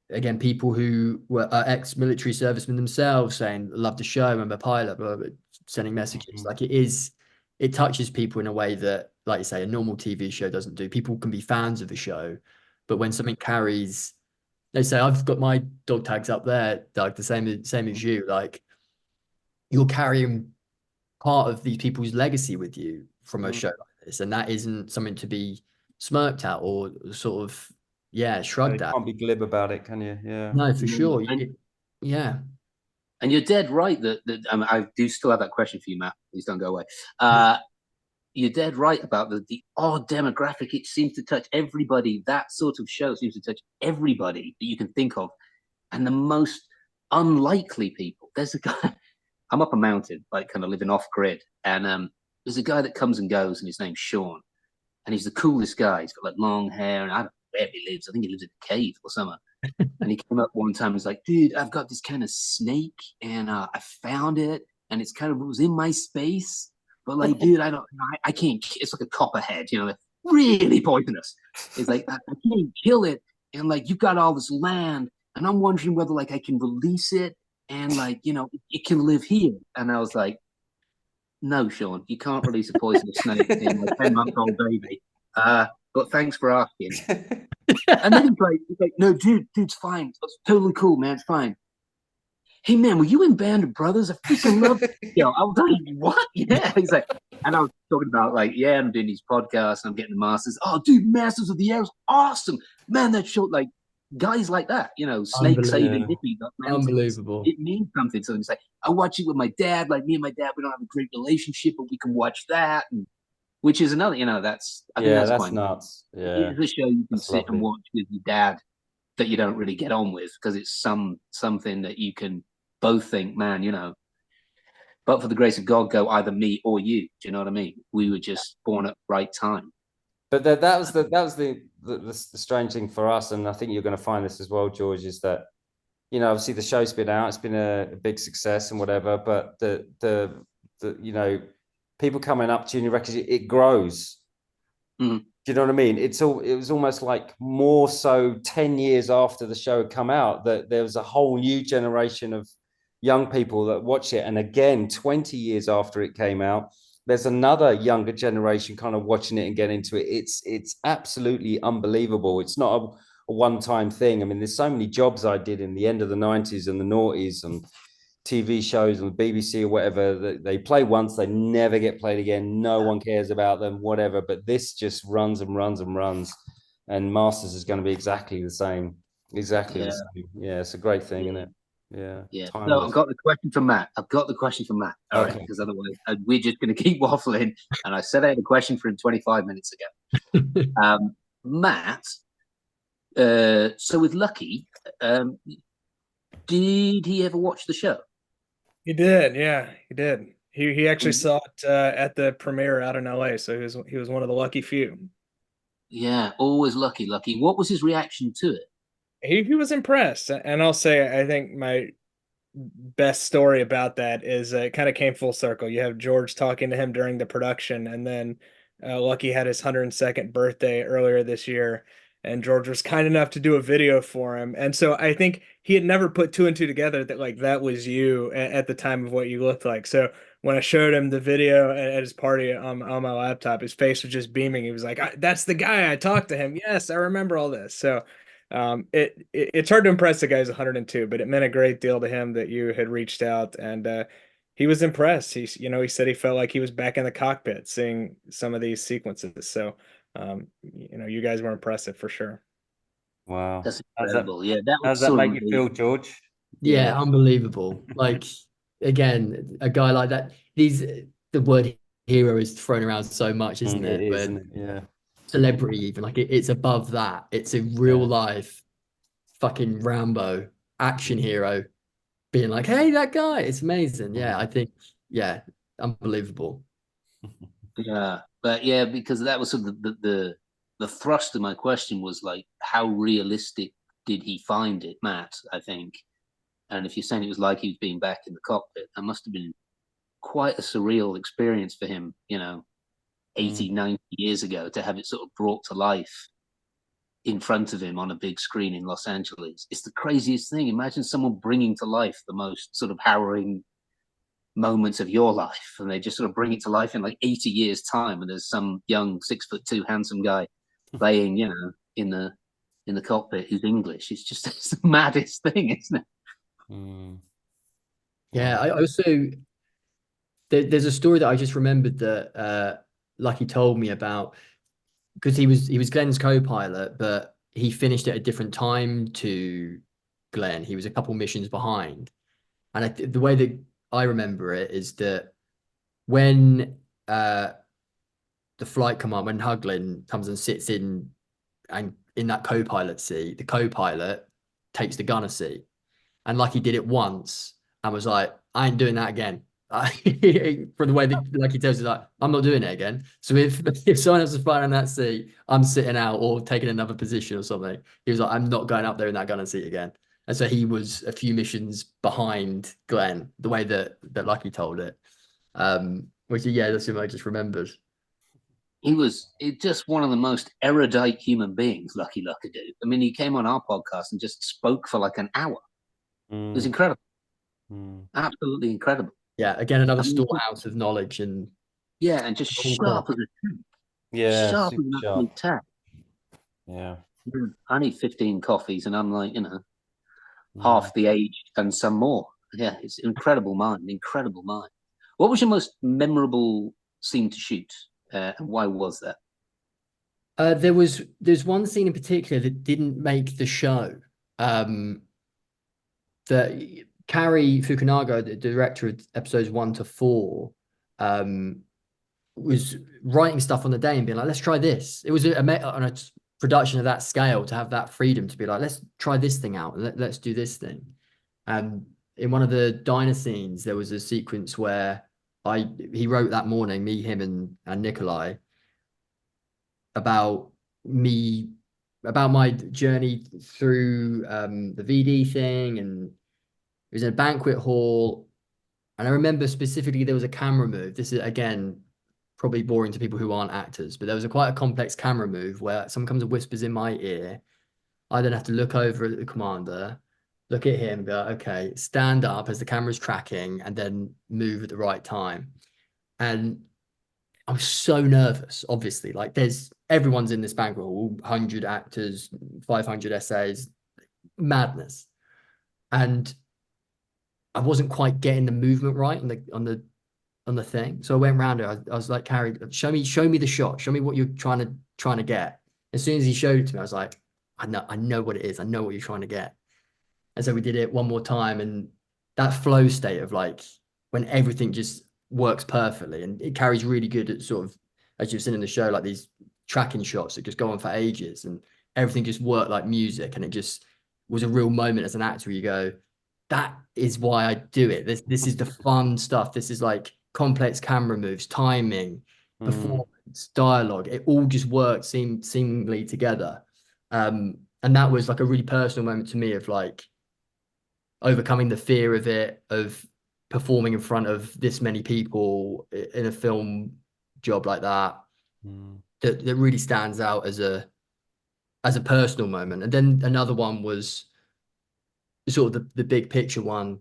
again, people who were ex-military servicemen themselves saying, love the show, I'm a pilot, blah, blah, sending messages. Like it touches people in a way that, like you say, a normal TV show doesn't do. People can be fans of a show, but when something carries, they say, I've got my dog tags up there, Doug, the same as you. Like, you're carrying part of these people's legacy with you from a show like this, and that isn't something to be smirked at or sort of shrugged at. Can't be glib about it, can you? Yeah. No, for sure. And you're dead right that I do still have that question for you, Matt. Please don't go away. You're dead right about the odd demographic. It seems to touch everybody. That sort of show seems to touch everybody that you can think of, and the most unlikely people. There's a guy. I'm up a mountain, like kind of living off grid, and there's a guy that comes and goes, and his name's Sean, and he's the coolest guy. He's got like long hair, and I don't know where he lives. I think he lives in a cave or something. And he came up one time and was like, dude, I've got this kind of snake, and I found it, and it was in my space. But like, dude, I can't, it's like a copperhead, really poisonous. It's like, I can't kill it. And like, you've got all this land, and I'm wondering whether like I can release it, and like, it can live here. And I was like, no, Sean, you can't release a poisonous snake in a 10-month-old baby. But thanks for asking. And then he's like, no, dude, it's fine. It's totally cool, man. It's fine. hey man, were you in Band of Brothers? I freaking love it. I was like, what? Yeah. He's like, and I was talking about like, yeah, I'm doing these podcasts and I'm getting the Masters. Oh, dude, Masters of the Air is awesome. Man, that show, like guys like that, Snake saving hippie. Unbelievable. It means something to them. It's like, I watch it with my dad. Like me and my dad, we don't have a great relationship, but we can watch that. And which is another, I think that's quite nuts. Yeah. It's a show you can That's sit lovely. and watch with your dad that you don't really get on with because it's something that you can both think, man, but for the grace of God, go either me or you. Do you know what I mean? We were just born at the right time. But that was the strange thing for us, and I think you're going to find this as well, George, is that obviously the show's been out, it's been a big success and whatever, but the people coming up to you and your records, it grows. Mm. Do you know what I mean? It was almost like more so 10 years after the show had come out that there was a whole new generation of young people that watch it. And again, 20 years after it came out, there's another younger generation kind of watching it and getting into it. It's absolutely unbelievable. It's not a one-time thing. I mean, there's so many jobs I did in the end of the 90s and the noughties and TV shows on the BBC or whatever that they play once, they never get played again. No one cares about them, whatever. But this just runs and runs and runs. And Masters is going to be exactly the same. Exactly the same. Yeah, it's a great thing, isn't it? Yeah. Yeah. Timeless. So I've got the question from Matt. All right, because otherwise we're just going to keep waffling. And I said I had a question for him 25 minutes ago. Matt, so with Lucky, did he ever watch the show? He did, yeah, he did. He actually saw it at the premiere out in LA, so he was one of the lucky few. Yeah, always lucky. What was his reaction to it? He was impressed, and I'll say I think my best story about that is it kind of came full circle. You have George talking to him during the production, and then Lucky had his 102nd birthday earlier this year, and George was kind enough to do a video for him. And so I think he had never put two and two together that like that was you at the time of what you looked like. So when I showed him the video at his party on my laptop, his face was just beaming. He was like, "That's the guy. I talked to him. Yes, I remember all this." So it's hard to impress the guys 102, but it meant a great deal to him that you had reached out, and he was impressed. He said he felt like he was back in the cockpit seeing some of these sequences. So you guys were impressive for sure. Wow. That's incredible. That How does that make you feel, George? Yeah, unbelievable. Like again, a guy like that, the word hero is thrown around so much, isn't it? Isn't it? Yeah. Celebrity, even like it's above that. It's a real life fucking Rambo action hero being like, hey, that guy. It's amazing. Yeah, I think, unbelievable. Yeah, but because that was sort of the thrust of my question was like, how realistic did he find it, Matt? I think, and if you're saying it was like he was being back in the cockpit, that must have been quite a surreal experience for him, 80, 90 years ago, to have it sort of brought to life in front of him on a big screen in Los Angeles. It's the craziest thing. Imagine someone bringing to life the most sort of harrowing moments of your life, and they just sort of bring it to life in like 80 years time, and there's some young 6'2" handsome guy playing, in the cockpit who's English. It's just it's the maddest thing, isn't it? Yeah, I also there's a story that I just remembered that Lucky told me about, because he was Glen's co-pilot, but he finished at a different time to Glen. He was a couple missions behind, and the way that I remember it is that when the flight command, when Huglin comes and sits in that co-pilot seat, the co-pilot takes the gunner seat, and Lucky did it once and was like, I ain't doing that again. For the way that Lucky tells you, like, I'm not doing it again. So if someone else is flying on that seat, I'm sitting out or taking another position or something. He was like, I'm not going up there in that gunner seat again. And so he was a few missions behind Glen, the way that Lucky told it. Which that's what I just remembered. He was just one of the most erudite human beings, Lucky Luckadoo. I mean, he came on our podcast and just spoke for like an hour. It was incredible. Absolutely incredible. Yeah, again, another storehouse of knowledge and just sharp as a tank. Yeah, sharp as an absolute tank. Yeah. I need 15 coffees, and I'm like, half the age and some more. Yeah, it's incredible mind, incredible mind. What was your most memorable scene to shoot, and why was that? There's one scene in particular that didn't make the show. That Kari Fukunaga, the director of episodes 1 to 4, was writing stuff on the day and being like, let's try this. It was on a production of that scale to have that freedom to be like, let's try this thing out and let's do this thing. And in one of the diner scenes, there was a sequence where he wrote that morning, me, him, and Nikolai, about my journey through the VD thing, and it was in a banquet hall. And I remember specifically there was a camera move. This is, again, probably boring to people who aren't actors, but there was quite a complex camera move where someone comes and whispers in my ear. I then have to look over at the commander, look at him, go, okay, stand up as the camera's tracking, and then move at the right time. And I was so nervous, obviously. Like, everyone's in this banquet hall, 100 actors, 500 essays, madness. And I wasn't quite getting the movement right on the thing. So I went around it. I was like, Carrie, show me the shot. Show me what you're trying to get. As soon as he showed it to me, I was like, I know what it is. I know what you're trying to get. And so we did it one more time, and that flow state of like when everything just works perfectly, and it carries really good at sort of, as you've seen in the show, like these tracking shots that just go on for ages, and everything just worked like music, and it just was a real moment as an actor where you go, that is why I do it. This is the fun stuff. This is like complex camera moves, timing, performance, dialogue. It all just worked seemingly together. And that was like a really personal moment to me of like overcoming the fear of it, of performing in front of this many people in a film job like that. That really stands out as a personal moment. And then another one was sort of the big picture one.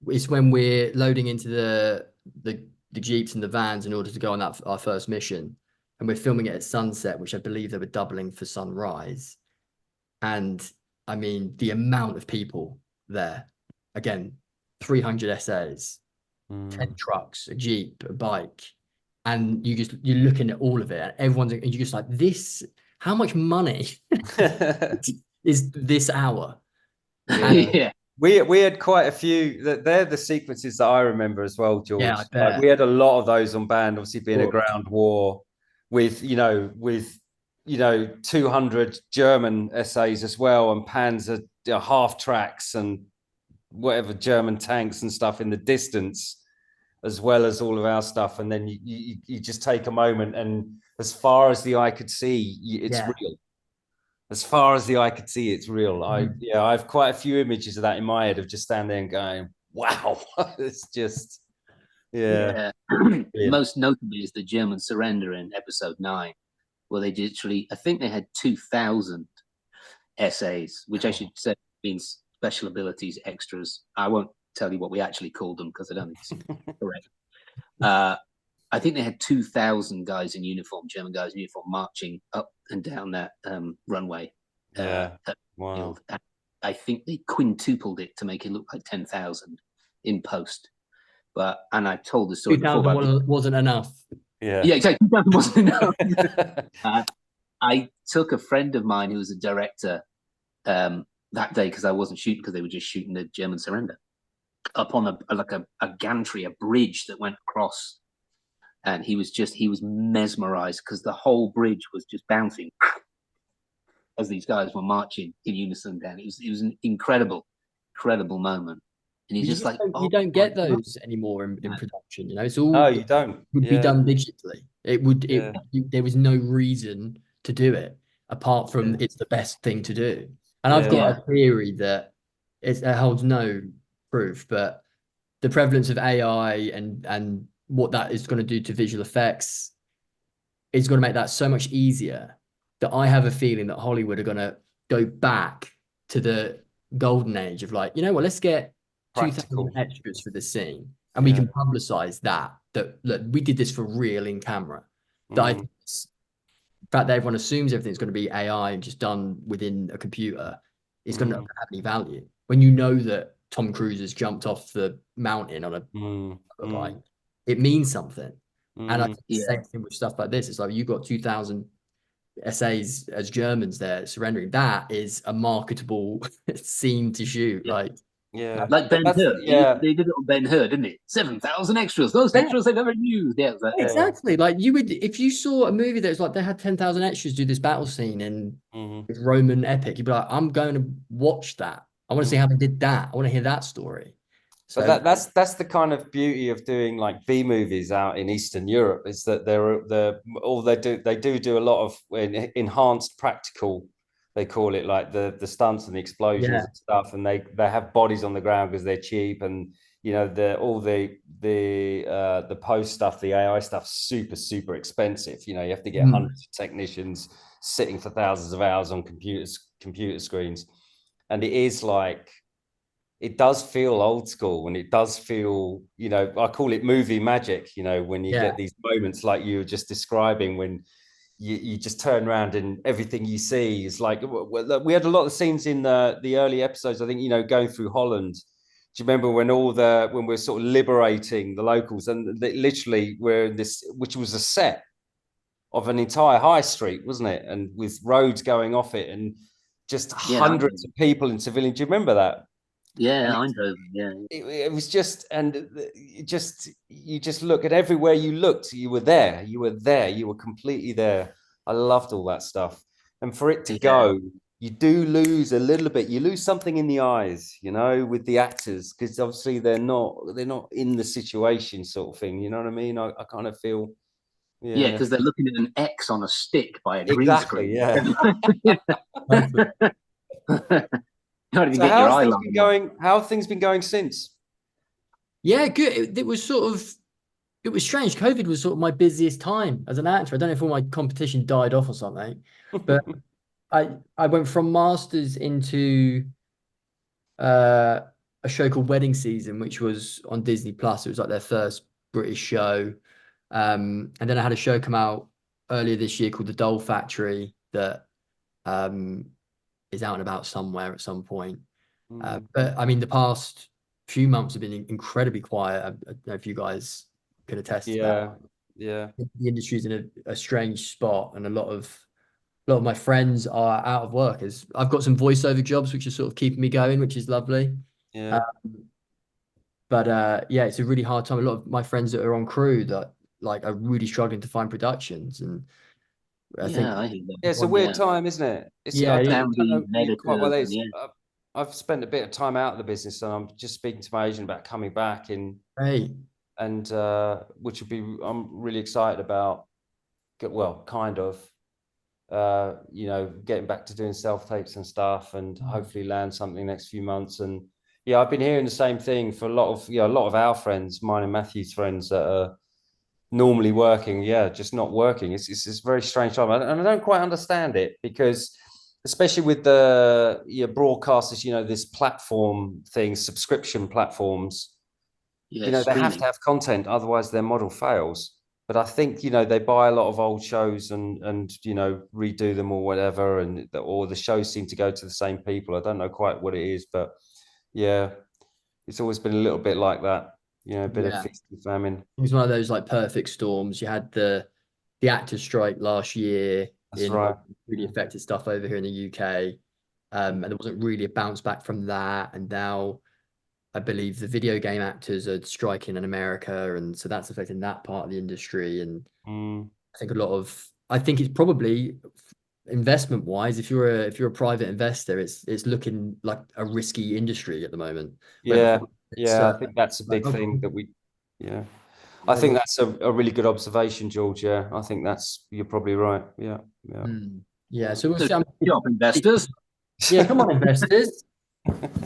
It's when we're loading into the jeeps and the vans in order to go on our first mission, and we're filming it at sunset, which I believe they were doubling for sunrise. And I mean, the amount of people there, again, 300 essays, 10 trucks, a jeep, a bike, and you're looking at all of it, and you're just like, this, how much money is this hour? Yeah. We had quite a few. They're the sequences that I remember as well, George. Yeah, I bet. Like, we had a lot of those on band, obviously being a ground war with 200 German essays as well, and Panzer half tracks and whatever German tanks and stuff in the distance, as well as all of our stuff. And then you just take a moment, and as far as the eye could see, it's real. As far as the eye could see, it's real. I have quite a few images of that in my head of just standing there and going, wow, it's just, Most notably is the German surrender in episode 9, where they literally, I think they had 2,000 essays, which I should say means special abilities extras. I won't tell you what we actually called them because I don't think it's correct. I think they had 2,000 guys in uniform, German guys in uniform, marching up and down that runway. Wow. I think they quintupled it to make it look like 10,000 in post. And I told the story before. 2,000 wasn't enough. Yeah, exactly. 2,000 wasn't enough. I took a friend of mine who was a director that day because I wasn't shooting, because they were just shooting the German surrender up on a gantry, a bridge that went across. And he was mesmerized because the whole bridge was just bouncing as these guys were marching in unison down. It was an incredible moment. And he's just like, you don't get those anymore in production. It's all. No, you don't. Would be done digitally. There was no reason to do it apart from it's the best thing to do. And I've got a theory that it holds no proof, but the prevalence of AI and what that is going to do to visual effects is going to make that so much easier, that I have a feeling that Hollywood are going to go back to the golden age of like, let's get 2,000 extras for the scene, and we can publicize that look, we did this for real in camera. The fact that everyone assumes everything's going to be AI and just done within a computer is going to not have any value when you know that Tom Cruise has jumped off the mountain on a bike. mm, It means something. And I think the Yeah. same thing with stuff like this. It's like you got 2,000 SAs as Germans there surrendering. That is a marketable scene to shoot. Yeah. yeah. Like Ben That's Hur. yeah. They did it on Ben Hur, didn't it? 7,000 extras. Most extras they've ever used. Yeah, Exactly. Like you would, if you saw a movie that's like they had 10,000 extras do this battle scene in this Roman epic, you'd be like, I'm going to watch that. I want to see how they did that. I want to hear that story. So But that's the kind of beauty of doing like B movies out in Eastern Europe, is that they do a lot of enhanced practical, they call it, like the stunts and the explosions and stuff, and they have bodies on the ground because they're cheap, and you know the post stuff, the AI stuff, super expensive. You know, you have to get hundreds of technicians sitting for thousands of hours on computer screens, and it is like, it does feel old school, and it does feel, you know, I call it movie magic, you know, when you get these moments like you were just describing, when you just turn around and everything you see is like, we had a lot of scenes in the early episodes, I think, you know, going through Holland. Do you remember when we're sort of liberating the locals, and literally we're in this, which was a set of an entire high street, wasn't it? And with roads going off it, and just hundreds of people in civilian. Do you remember that? Yeah, Eindhoven. Yeah, it was just, and you just look at everywhere you looked, you were there, you were completely there. I loved all that stuff, and for it to go, you do lose a little bit. You lose something in the eyes, you know, with the actors, because obviously they're not in the situation, sort of thing. You know what I mean? I kind of feel, yeah, because they're looking at an X on a stick by a green screen. Yeah. Not even So get how your have eye things line been going? How have things been going since? yeah, good. It was sort of, it was strange. COVID was sort of my busiest time as an actor. I don't know if all my competition died off or something, but I went from Masters into a show called Wedding Season, which was on Disney Plus. It was like their first British show. And then I had a show come out earlier this year called The Doll Factory that is out and about somewhere at some point. But I mean, the past few months have been incredibly quiet. I don't know if you guys can attest to that. Yeah. The industry's in a strange spot, and a lot of my friends are out of work. As I've got some voiceover jobs which are sort of keeping me going, which is lovely. Yeah. But yeah, it's a really hard time. A lot of my friends that are on crew that like are really struggling to find productions, and I think I hear that. It's a weird time, isn't it? Yeah, Sound quite well. editors, I've spent a bit of time out of the business, and I'm just speaking to my agent about coming back in, hey, and which would be, I'm really excited about. Well, kind of, you know, getting back to doing self tapes and stuff, and hopefully land something next few months. And yeah, I've been hearing the same thing for a lot of our friends, mine and Matthew's friends, that are normally working, just not working. It's a very strange time, and I don't quite understand it, because especially with the broadcasters, you know, this platform thing, subscription platforms, you know, they have to have content, otherwise their model fails. But I think, you know, they buy a lot of old shows and you know, redo them or whatever, or the shows seem to go to the same people. I don't know quite what it is, but yeah, it's always been a little bit like that. You know, a bit of feast and famine. It was one of those like perfect storms. You had the actors' strike last year. That's right. Really affected stuff over here in the UK. And there wasn't really a bounce back from that. And now I believe the video game actors are striking in America, and so that's affecting that part of the industry. And I think I think it's probably investment wise, if you're a private investor, it's looking like a risky industry at the moment. I think that's a big thing that I think that's a really good observation, George. Yeah, I think you're probably right. Yeah. So we'll see. Job investors. Yeah, come on, investors.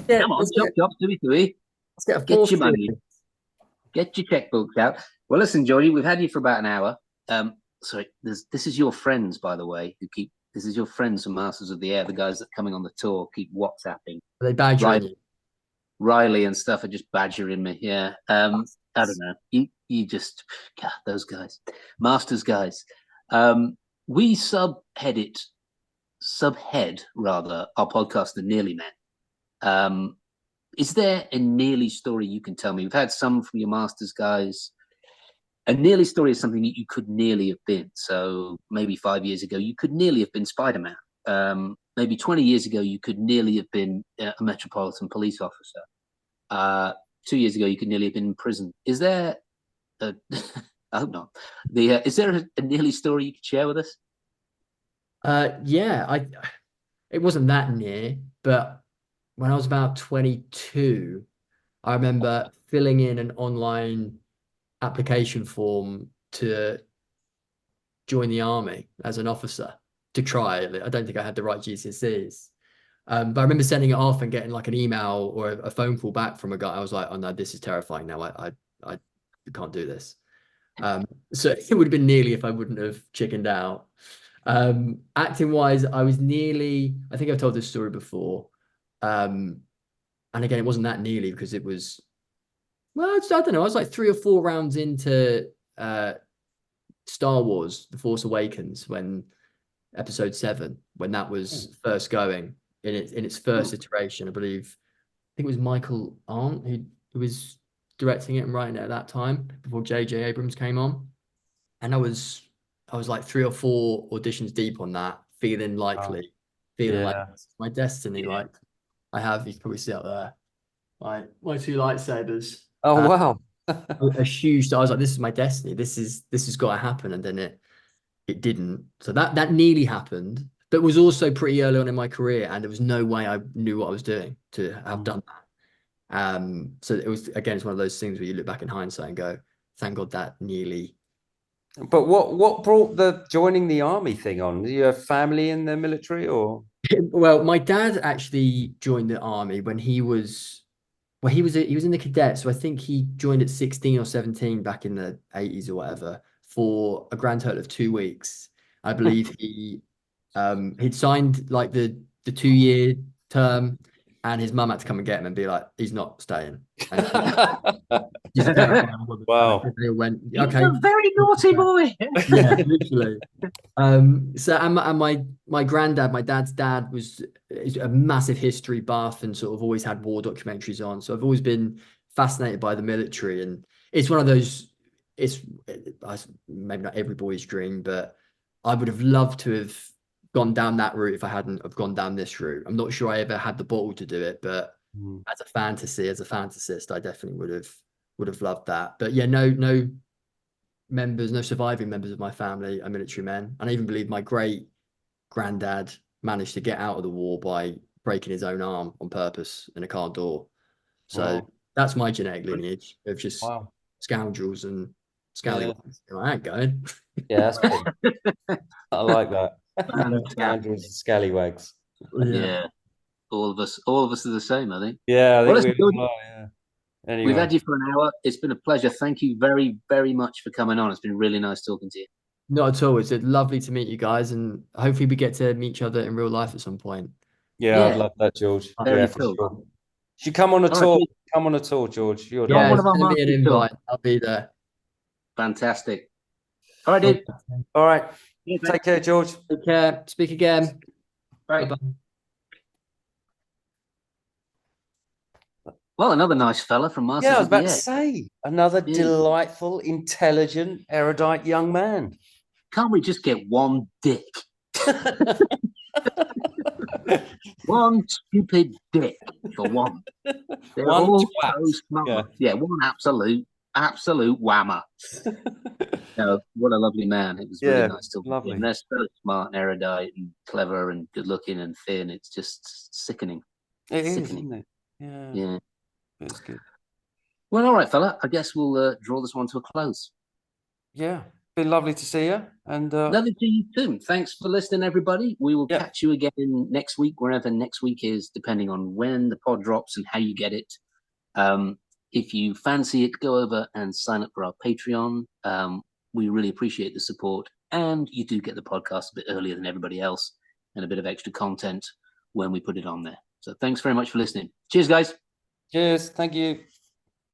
Yeah, come on, chop, do we? Let's get your money. Get your checkbooks out. Well, listen, Geordie, we've had you for about an hour. Sorry, this is your friends, by the way, this is your friends from Masters of the Air, the guys that are coming on the tour, keep WhatsApping. Are they badgering you? Riley and stuff are just badgering me. Yeah. I don't know. You just, God, those guys, Masters guys. We subhead our podcast, The Nearly Men. Is there a nearly story you can tell me? We've had some from your Masters guys. A nearly story is something that you could nearly have been. So maybe 5 years ago, you could nearly have been Spider-Man. Maybe 20 years ago, you could nearly have been a Metropolitan Police officer. 2 years ago, you could nearly have been in prison. Is there I hope not. Is there a nearly story you could share with us? Yeah, it wasn't that near, but when I was about 22, I remember filling in an online application form to join the army as an officer to try it. I don't think I had the right GCSEs. But I remember sending it off and getting like an email or a phone call back from a guy. I was like, oh no, this is terrifying now. I can't do this. So it would have been nearly if I wouldn't have chickened out. Acting wise, I was nearly, I think I've told this story before. And again, it wasn't that nearly because it was, well, I don't know. I was like 3 or 4 rounds into Star Wars, The Force Awakens, when episode 7, when that was first going in its first iteration. I believe, I think it was Michael Arndt who was directing it and writing it at that time before J.J. Abrams came on. And I was like 3 or 4 auditions deep on that, feeling like it's my destiny. Yeah. Like I have, you can probably see up there, like my 2 lightsabers. Oh wow. A huge, I was like, this is my destiny. This has got to happen. And then it didn't. So that nearly happened, but was also pretty early on in my career, and there was no way I knew what I was doing to have done that. So it was, again, it's one of those things where you look back in hindsight and go, thank God that nearly. But what brought the joining the army thing on? Do you have family in the military or? Well, my dad actually joined the army when he was in the cadets. So I think he joined at 16 or 17 back in the 80s or whatever for a grand total of 2 weeks. I believe he'd signed like the 2-year term, and his mum had to come and get him and be like, he's not staying. Wow. They went, You're okay, a very naughty boy. yeah, literally. So and my granddad, my dad's dad, is a massive history buff and sort of always had war documentaries on. So I've always been fascinated by the military, and it's one of those. It's maybe not every boy's dream, but I would have loved to have gone down that route if I hadn't have gone down this route. I'm not sure I ever had the bottle to do it, but as a fantasist, I definitely would have loved that. But yeah, no surviving members of my family are military men. And I even believe my great granddad managed to get out of the war by breaking his own arm on purpose in a car door. So that's my genetic lineage of just scoundrels and scallywags. I ain't going. Yeah, that's cool. I like that. Scoundrels and scallywags. Yeah. All of us are the same, I think. Yeah, I think listen, we are, yeah. Anyway. We've had you for an hour. It's been a pleasure. Thank you very, very much for coming on. It's been really nice talking to you. Not at all. It's lovely to meet you guys, and hopefully we get to meet each other in real life at some point. Yeah, I'd love that, George. Very for cool. sure. You should come on a tour. Come on a tour, George. You're yeah, one of our send me an invite. tour. I'll be there. Fantastic. All right, dude. All right. Take care, George. Take care. Speak again. Right. Bye-bye. Well, another nice fella from Masters. Yeah, I was about to say another delightful, intelligent, erudite young man. Can't we just get one dick? One stupid dick for one. They're One all twat. so smart. Yeah, one absolute whammer. No, what a lovely man. It was really nice talking to him. They're so smart and erudite and clever and good looking and thin. It's just sickening. It is, sickening. isn't it? Yeah. It's good. Well, all right, fella. I guess we'll draw this one to a close. Yeah. Been lovely to see you. And lovely to you too. Thanks for listening, everybody. We will catch you again next week, wherever next week is, depending on when the pod drops and how you get it. If you fancy it, go over and sign up for our Patreon. We really appreciate the support, and you do get the podcast a bit earlier than everybody else and a bit of extra content when we put it on there. So thanks very much for listening. Cheers, guys. Cheers. Thank you.